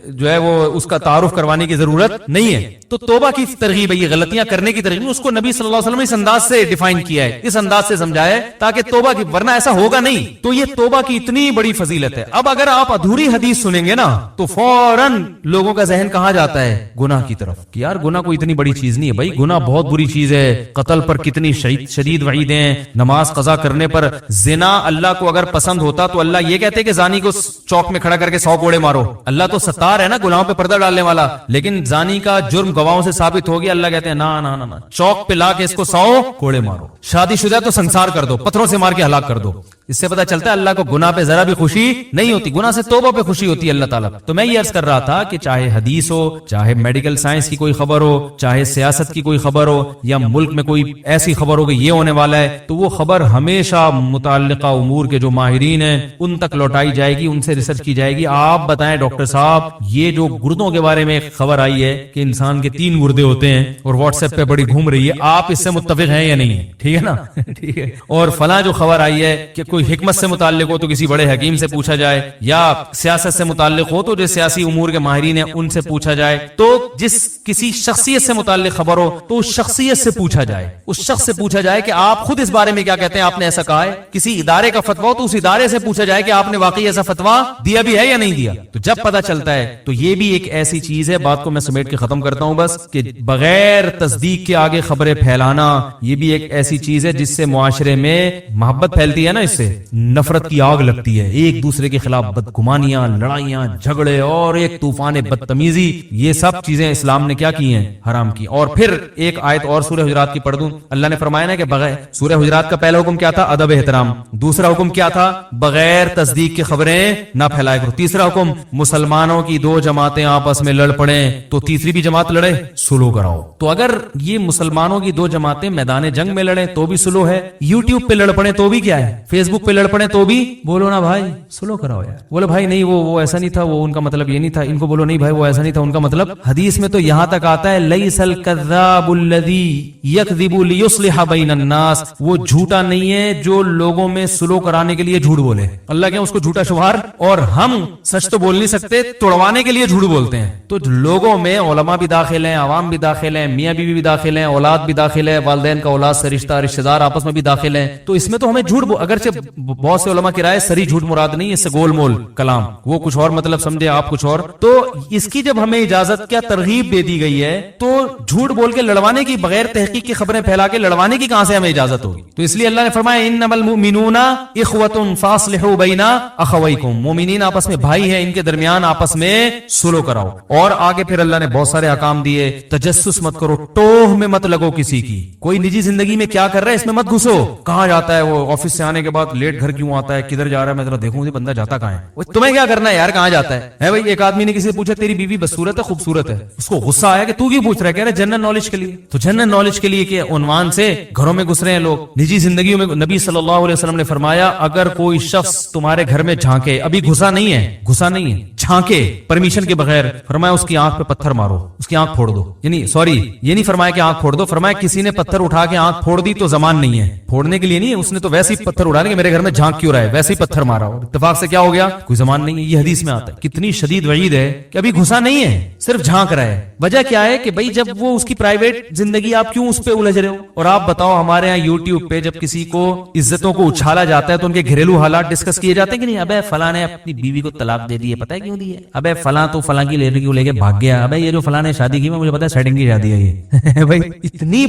جو ہے وہ اس کا تعارف کروانے کی ضرورت نہیں ہے. تو توبہ کی ترغیب ہے, یہ غلطیاں کرنے کی ترغیب, اس کو نبی صلی اللہ علیہ وسلم اس انداز سے ڈیفائن کیا ہے, اس انداز سے سمجھایا ہے تاکہ توبہ کی, ورنہ ایسا ہوگا نہیں. تو یہ توبہ توبہ کی اتنی بڑی فضیلت ہے. اب اگر آپ ادھوری حدیث سنیں گے نا تو فوراً لوگوں کا ذہن کہاں جاتا ہے؟ گناہ کی طرف, کہ یار گناہ کوئی اتنی بڑی چیز نہیں ہے. بھائی گناہ بہت بری چیز ہے, قتل پر کتنی شدید وعید ہیں, نماز قضا کرنے پر. زنا اللہ کو اگر پسند ہوتا تو اللہ یہ کہتے کہ زانی کو چوک میں کھڑا کر کے 100 کوڑے مارو. اللہ تو ستار ہے نا, گناہوں پہ پردہ ڈالنے والا. لیکن زانی کا جرم گواہوں سے ثابت ہو گیا, اللہ کہتے ہیں نا نا نا, چوک پہ لا کے اس کو 100 کوڑے مارو. شادی شدہ تو سنسار کر دو, پتھروں سے مار کے ہلاک کر دو. اس سے پتہ چلتا ہے اللہ کو گناہ پہ ذرا بھی خوشی نہیں ہوتی, گناہ سے توبہ پہ خوشی ہوتی ہے اللہ تعالیٰ. تو میں یہ عرض کر رہا تھا کہ چاہے حدیث ہو, چاہے میڈیکل سائنس کی کوئی خبر ہو, چاہے سیاست کی کوئی خبر ہو, یا ملک میں کوئی ایسی خبر ہو کہ یہ ہونے والا ہے, تو وہ خبر ہمیشہ متعلقہ امور کے جو ماہرین ہیں ان تک لوٹائی جائے گی, ان سے ریسرچ کی جائے گی. آپ بتائیں ڈاکٹر صاحب, یہ جو گردوں کے بارے میں ایک خبر آئی ہے کہ انسان کے 3 گردے ہوتے ہیں اور واٹس ایپ پہ بڑی گھوم رہی ہے, آپ اس سے متفق ہیں یا نہیں ہے؟ ٹھیک ہے نا, ٹھیک ہے. اور فلاں جو خبر آئی ہے کہ کوئی حکمت سے متعلق ہو تو کسی بڑے حکیم سے پوچھا جائے, یا سیاست سے متعلق ہو تو جو سیاسی امور کے ماہرین ہیں ان سے پوچھا جائے. تو جس کسی شخصیت سے متعلق خبر ہو تو اس شخصیت سے پوچھا جائے, اس شخص سے پوچھا جائے کہ آپ خود اس بارے میں کیا کہتے ہیں, آپ نے ایسا کہا ہے. کسی ادارے کا فتویٰ ہو تو اس ادارے سے پوچھا جائے کہ آپ نے واقعی ایسا فتویٰ دیا بھی ہے یا نہیں دیا. تو جب پتہ چلتا ہے تو یہ بھی ایک ایسی چیز ہے, بات کو میں سمیٹ کے ختم کرتا ہوں بس, کہ بغیر تصدیق کے آگے خبریں پھیلانا یہ بھی ایک ایسی چیز ہے جس سے معاشرے میں محبت پھیلتی ہے نا, اس سے نفرت کی آگ لگتی ہے, ایک دوسرے کے خلاف بدگمانیاں, لڑائیاں, جھگڑے اور ایک طوفان بدتمیزی. یہ سب چیزیں اسلام نے کیا کی ہیں؟ حرام کی. اور پھر ایک آیت اور سورہ حجرات کی پڑھ دوں. اللہ نے فرمایا نا کہ بغیر, سورہ حجرات کا پہلا حکم کیا تھا؟ ادب احترام. دوسرا حکم کیا تھا؟ بغیر تصدیق کے خبریں نہ پھیلایا کرو. تیسرا حکم, مسلمانوں کی 2 جماعتیں آپس میں لڑ پڑیں تو تیسری بھی جماعت لڑے, سلو کراؤ. تو اگر یہ مسلمانوں کی 2 جماعتیں میدان جنگ میں لڑیں تو بھی سلو ہے, یوٹیوب پہ لڑ پڑیں تو بھی کیا ہے, فیس بک پہ لڑ پڑیں تو بھی بولو نا بھائی سلو کراؤ یار. بولو بھائی نہیں وہ ایسا نہیں تھا, وہ ان کا مطلب یہ نہیں تھا. ان کو بولو نہیں بھائی وہ ایسا نہیں تھا, ان کا مطلب. حدیث میں تو یہاں تک آتا ہے لیس الکذاب الذی یکذب لیصلح بین الناس, وہ جھوٹا نہیں ہے جو لوگوں میں سلو کرانے کے لیے جھوٹ بولے. اللہ کیا اس کو جھوٹا شمار, اور ہم سچ تو بول نہیں سکتے, توڑوانے کے لیے جھوٹ بولتے ہیں. تو لوگوں میں علماء بھی داخل ہیں, عوام بھی داخل ہیں, میاں بیوی بھی داخل ہیں, اولاد بھی داخل ہے, والدین کا اولاد سے رشتہ دار آپس میں بھی داخل ہیں. تو اس میں تو ہمیں جھوٹ, اگرچہ بہت سے علماء کی رائے سری جھوٹ مراد نہیں, اس سے گول مول کلام, وہ کچھ اور مطلب سمجھے, آپ کچھ اور. تو اس کی جب ہمیں اجازت کیا ترغیب دے دی گئی ہے تو جھوٹ بول کے لڑوانے کی, بغیر تحقیق کی خبریں پھیلا کے لڑوانے کی کہاں سے ہمیں اجازت ہوگی؟ تو اس لیے اللہ نے فرمایا انما المؤمنون اخوۃ فاصلحوا بین اخویکم, مومنین آپس میں بھائی ہیں, ان کے درمیان آپس میں سلو کراؤ. اور آگے پھر اللہ نے بہت سارے احکام دیے, تجسس مت کرو, ٹوہ میں مت لگو کسی کی, کوئی نجی زندگی میں کیا کر رہا ہے اس میں مت گھسو. کہاں جاتا ہے وہ, آفس سے آنے کے بعد لیٹ گھر کیوں آتا ہے, کدھر جا رہا ہے, میں ذرا دیکھوں یہ بندہ جاتا کہاں ہے. تمہیں کیا کرنا ہے یار, کہاں جاتا ہے بھائی. ایک آدمی نے کسی سے پوچھا تیری بیوی بدصورت ہے خوبصورت ہے, اس کو غصہ آیا کہ تو کیوں پوچھ رہا ہے, کہہ رہا ہے جنرل نالج کے لیے. تو جنرل نالج کے لیے کہ عنوان سے گھروں میں گھس رہے ہیں لوگ, نجی زندگیوں میں. نبی صلی اللہ علیہ وسلم نے فرمایا اگر کوئی شخص تمہارے گھر میں جھانکے, ابھی گھسا نہیں ہے, جھانکے پرمیشن کے بغیر, فرمایا اس کی آنکھ پہ پتھر مارو, اس کی آنکھ پھوڑ دو. یعنی سوری, یہ نہیں فرمایا کہ آنکھ پھوڑ دو, فرمایا کسی نے پتھر اٹھا کے آنکھ پھوڑ دی تو زمان نہیں ہے, پھوڑنے کے لیے نہیں ہے, اس نے تو ویسے ہی پتھر اٹھانے کہ میرے گھر میں جھانک کیوں رہا ہے, ویسے ہی پتھر مارا, اور اتفاق سے کیا ہو گیا, کوئی زمان نہیں ہے. یہ حدیث میں آتا ہے. کتنی شدید وعید ہے کہ ابھی گھسا نہیں ہے, صرف جھانک رہا ہے. وجہ کیا ہے کہ بھائی جب وہ اس کی پرائیویٹ زندگی, آپ کیوں اس پہ الجھ رہے ہو. اور آپ بتاؤ ہمارے یہاں یوٹیوب پہ جب کسی کو عزتوں کو اچھالا جاتا ہے تو ان کے گھریلو حالات ڈسکس کیے جاتے ہیں کہ نہیں. ابے فلاں نے اپنی بیوی کو طلاق دے دی ہے, پتہ ہے کیوں دی ہے, ابے فلاں تو فلاں کی لڑکی کو لے کے بھاگ گیا, ابے یہ جو فلاں نے شادی کی مجھے پتا ہے سیٹنگ کی شادی ہے یہ. بھائی اتنی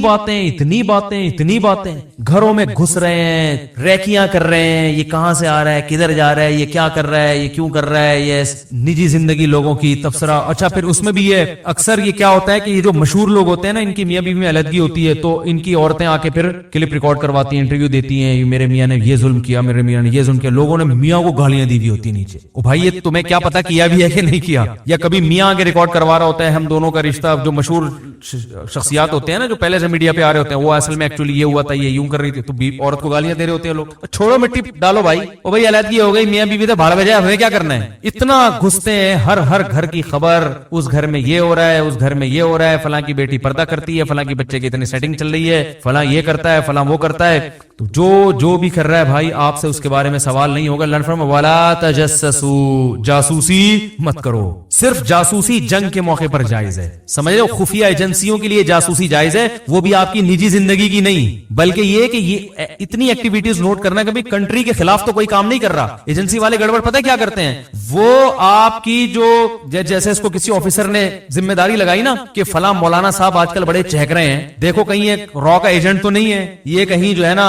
باتیں گھروں میں گھس رہے ہیں, ریکیاں کر رہے ہیں, یہ کہاں سے آ رہا ہے, کدھر جا رہا ہے, یہ کیا کر رہا ہے, یہ کیوں کر رہا ہے, یہ نجی زندگی لوگوں کی تبصرہ. اچھا پھر اس میں بھی یہ اکثر یہ کیا ہوتا ہے کہ یہ جو مشہور لوگ ہوتے ہیں نا, ان کی میاں بیوی میں علیحدگی ہوتی ہے تو ان کی عورتیں آ کے پھر کلپ ریکارڈ کرواتی ہیں, انٹرویو دیتی ہیں, میرے میاں نے یہ ظلم کیا, میرے میاں نے یہ ظلم کیا. لوگوں نے میاں کو گالیاں دی ہوتی نیچے. او بھائی یہ تمہیں کیا پتا کیا بھی ہے کہ نہیں کیا, یا کبھی میاں آگے ریکارڈ کروا رہا ہوتا ہے ہم دونوں کا رشتہ. جو مشہور شخصیات ہوتے ہیں نا جو پہلے سے میڈیا پہ آ رہے ہوتے ہیں, وہ اصل میں ایکچولی یہ ہوا تھا, یہ یوں کر رہی تھی, تو عورت کو گالیاں دے رہے ہوتے ہیں لوگ. چھوڑو مٹی ڈالو بھائی, او بھائی علیحدگی ہو گئی, میاں بیوی تو بھاڑ بجائے, ہمیں کیا کرنا ہے. اتنا گھستے ہیں, ہر گھر کی خبر, اس گھر میں یہ ہو رہا ہے, اس گھر میں یہ ہو رہا ہے, فلاں کی بیٹی پردہ کرتی ہے, فلاں کی بچے کی اتنی سیٹنگ چل رہی ہے, فلاں یہ کرتا ہے, فلاں وہ کرتا ہے. تو جو بھی کر رہا ہے بھائی, آپ سے اس کے بارے میں سوال نہیں ہوگا. اللہ نے فرمایا ولا تجسسوا, جاسوسی مت کرو. صرف جاسوسی جنگ کے موقع پر جائز ہے, سمجھ رہے ہو, خفیہ ایجنسی ایجنسیوں کے لیے جاسوسی جائز ہے, وہ بھی آپ کی نجی زندگی کی نہیں, بلکہ یہ کہ یہ اتنی ایکٹیویٹیز نوٹ کرنا, کبھی کنٹری کے خلاف تو کوئی کام نہیں کر رہا. ایجنسی والے گڑبڑ پتہ کیا کرتے ہیں, وہ آپ کی جو جیسے اس کو کسی آفیسر نے ذمہ داری لگائی نا کہ فلاں مولانا صاحب آج کل بڑے چہک رہے ہیں, دیکھو کہیں ایک را کا ایجنٹ تو نہیں ہے, یہ کہیں جو ہے نا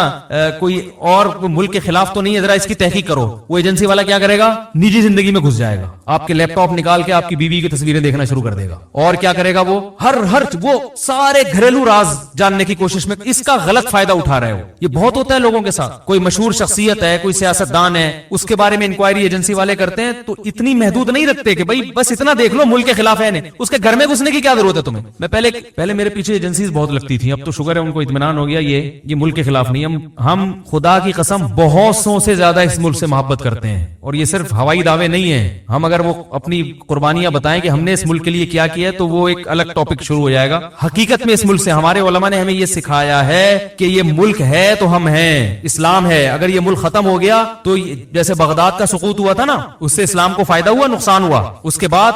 کوئی اور ملک کے خلاف تو نہیں ہے, ذرا اس کی تحقیق کرو. وہ ایجنسی والا کیا کرے گا, نجی زندگی میں گھس جائے گا, آپ کے لیپ ٹاپ نکال کے آپ کی بیوی کی تصویریں دیکھنا شروع کر دے گا, اور کیا کرے گا, وہ ہر وہ سارے گھریلو راز جاننے کی کوشش میں اس کا غلط فائدہ اٹھا رہے ہو. یہ بہت ہوتا ہے لوگوں کے ساتھ, کوئی مشہور شخصیت ہے, کوئی سیاستدان ہے, اس کے بارے میں انکوائری ایجنسی والے کرتے ہیں تو اتنی محدود نہیں رکھتے کہ بھائی بس اتنا دیکھ لو ملک کے خلاف ہے, اس کے گھر میں گھسنے کی کیا ضرورت ہے تمہیں. میں پہلے میرے پیچھے ایجنسیز بہت لگتی تھی, اب تو شکر ہے ان کو اطمینان ہو گیا, یہ ملک کے خلاف نہیں. ہم خدا کی قسم بہت سو سے زیادہ اس ملک سے محبت کرتے ہیں, اور یہ صرف ہوائی دعوے نہیں ہیں. ہم اگر وہ اپنی قربانیاں بتائیں کہ ہم نے اس ملک کے لیے کیا کیا ہے تو وہ ایک الگ ٹاپک شروع ہو جائے گا. حقیقت میں اس ملک سے ہمارے علماء نے ہمیں یہ سکھایا ہے کہ یہ ملک ہے تو ہم ہیں, اسلام ہے. اگر یہ ملک ختم ہو گیا تو جیسے بغداد کا سقوط ہوا تھا نا, اس سے اسلام کو فائدہ ہوا, نقصان ہوا. اس کے بعد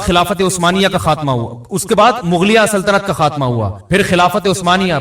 خلافت عثمانیہ کا خاتمہ ہوا, اس کے بعد مغلیہ سلطنت کا خاتمہ ہوا, پھر خلافت عثمانیہ,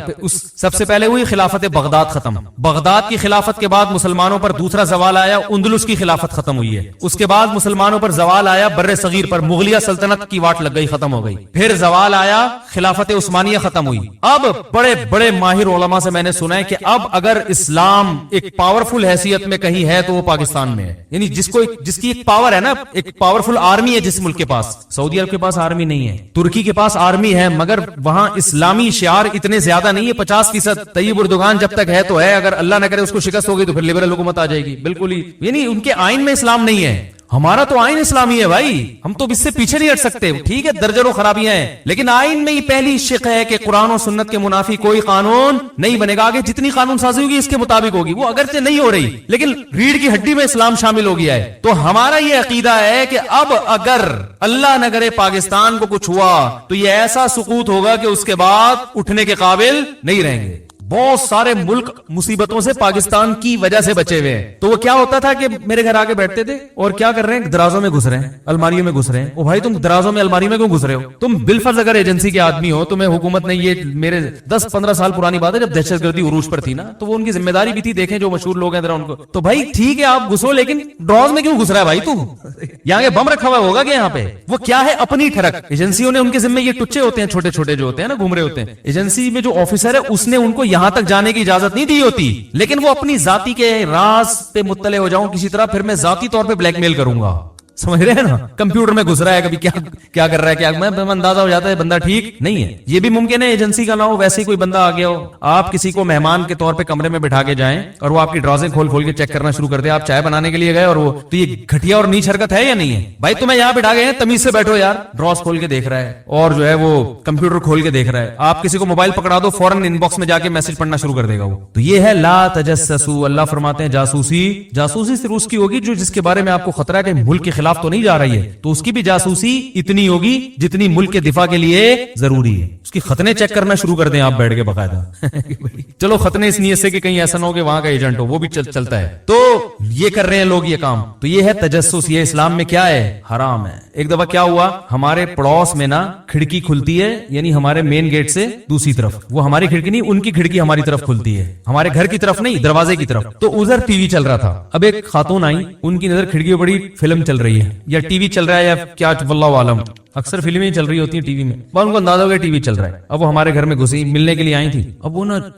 سب سے پہلے ہوئی خلافت بغداد ختم. بغداد کی خلافت کے بعد مسلمانوں پر دوسرا زوال آیا, اندلس کی خلافت ختم ہوئی ہے. اس کے بعد مسلمانوں پر زوال آیا بر صغیر پر, مغلیہ سلطنت کی واٹ لگ گئی, ختم ہو گئی. پھر زوال آیا, خلافت عثمانیہ ختم ہوئی. اب بڑے بڑے ماہر علماء سے میں نے سنا ہے کہ اب اگر اسلام ایک پاورفل حیثیت میں کہیں ہے تو وہ پاکستان میں ہے. یعنی جس کی ایک پاور ہے نا, ایک پاورفل آرمی ہے جس ملک کے پاس. سعودی عرب کے پاس آرمی نہیں ہے, ترکی کے پاس آرمی ہے, مگر وہاں اسلامی شعار اتنے زیادہ نہیں ہے. 50% طیب اردوغان جب تک ہے تو ہے, اگر اللہ نہ کرے اس کو شکست ہوگی تو پھر لبرل حکومت آ جائے گی. بالکل ہی, یعنی ان کے آئین میں اسلام نہیں ہے. ہمارا تو آئین اسلامی ہے بھائی, ہم تو اس سے پیچھے نہیں ہٹ سکتے. ٹھیک ہے درجنوں خرابیاں ہیں, لیکن آئین میں ہی پہلی شق ہے کہ قرآن و سنت کے منافی کوئی قانون نہیں بنے گا. آگے جتنی قانون سازی ہوگی اس کے مطابق ہوگی, وہ اگرچہ نہیں ہو رہی لیکن ریڑھ کی ہڈی میں اسلام شامل ہو گیا ہے. تو ہمارا یہ عقیدہ ہے کہ اب اگر اللہ نہ کرے پاکستان کو کچھ ہوا تو یہ ایسا سقوط ہوگا کہ اس کے بعد اٹھنے کے قابل نہیں رہیں گے. بہت سارے ملک مصیبتوں سے پاکستان کی وجہ سے بچے ہوئے ہیں. تو وہ کیا ہوتا تھا کہ میرے گھر آگے بیٹھتے تھے اور کیا کر رہے ہیں, درازوں میں گھس رہے ہیں, الماریوں میں گھس رہے ہیں. او بھائی تم درازوں میں الماری میں کیوں گھس رہے ہو؟ تم بالفرض اگر ایجنسی کے آدمی ہو, تمہیں حکومت نے, یہ میرے 10-15 سال پرانی بات ہے جب دہشت گردی عروج پر تھی نا, تو وہ ان کی ذمہ داری بھی تھی, دیکھیں جو مشہور لوگ ہیں ذرا ان کو. تو بھائی ٹھیک ہے آپ گھسو, لیکن ڈراز میں کیوں گھس رہا ہے بھائی تو؟ یہاں کے بم رکھا ہوا ہوگا کہ یہاں پہ وہ کیا ہے, اپنی ٹھڑک. ایجنسیوں نے ان کے ذمہ یہ ٹچے ہوتے ہیں, چھوٹے چھوٹے جو ہوتے ہیں نا, گھوم رہے ہوتے ہیں. ایجنسی میں جو آفیسر ہے اس نے ان کو یہاں تک جانے کی اجازت نہیں دی ہوتی, لیکن وہ اپنی ذاتی کے راز پہ مطلع ہو جاؤں کسی طرح, پھر میں ذاتی طور پہ بلیک میل کروں گا. سمجھ رہے ہیں نا, کمپیوٹر میں گھس رہا ہے, کبھی کیا کر رہا ہے, کیا میں اندازہ ہو جاتا ہے بندہ ٹھیک نہیں ہے. یہ بھی ممکن ہے ایجنسی کا نہ ہو, ویسے ہی کوئی بندہ آ گیا ہو, آپ کسی کو مہمان کے طور پہ کمرے میں بٹھا کے جائیں اور وہ آپ کی ڈرازیں کھول کے چیک کرنا شروع کر دے. آپ چائے بنانے کے لیے گئے اور وہ, تو یہ گھٹیا اور نیچ حرکت ہے یا نہیں ہے بھائی؟ تمہیں یہاں بٹھا گئے ہیں, تمیز سے بیٹھو یار. ڈراز کھول کے دیکھ رہا ہے اور جو ہے وہ کمپیوٹر کھول کے دیکھ رہا ہے. آپ کسی کو موبائل پکڑا دو, فوراً ان باکس میں جا کے میسج پڑھنا شروع کر دے گا وہ. تو یہ ہے لا تجسسوا. اللہ فرماتے ہیں جاسوسی صرف اس کی ہوگی جو جس کے بارے میں آپ کو خطرہ ہے کہ ملک کے خلاف تو نہیں جا رہی ہے, تو اس کی بھی جاسوسی اتنی ہوگی جتنی ملک کے دفاع کے لیے ضروری ہے. اس کی خطنے چیک کرنا شروع کر دیں آپ بیٹھ کے باقاعدہ. چلو خطنے اس نیت سے کہ کہیں ایسا نہ ہو کہ وہاں کا ایجنٹ ہو, وہ بھی چلتا ہے. تو یہ کر رہے ہیں لوگ یہ کام. تو یہ ہے تجسس, یہ اسلام میں کیا ہے, حرام ہے. ایک دفعہ کیا ہوا, ہمارے پڑوس میں نا کھڑکی کھلتی ہے, یعنی ہمارے مین گیٹ سے دوسری طرف, وہ ہماری کھڑکی نہیں, ان کی کھڑکی ہماری طرف کھلتی ہے, ہمارے گھر کی طرف نہیں, دروازے کی طرف. تو ادھر ٹی وی چل رہا تھا. اب ایک خاتون آئی, ان کی نظر کھڑکی پہ بڑی فلم چل رہی ہے, یا ٹی وی چل رہا ہے, یا کیا واللہ عالم, اکثر فلمیں چل رہی ہوتی ہیں ٹی وی میں, ان کو اندازہ ہو گیا ٹی وی چل رہا ہے. اب وہ ہمارے گھر میں گھسی, ملنے کے لیے آئی تھی. اب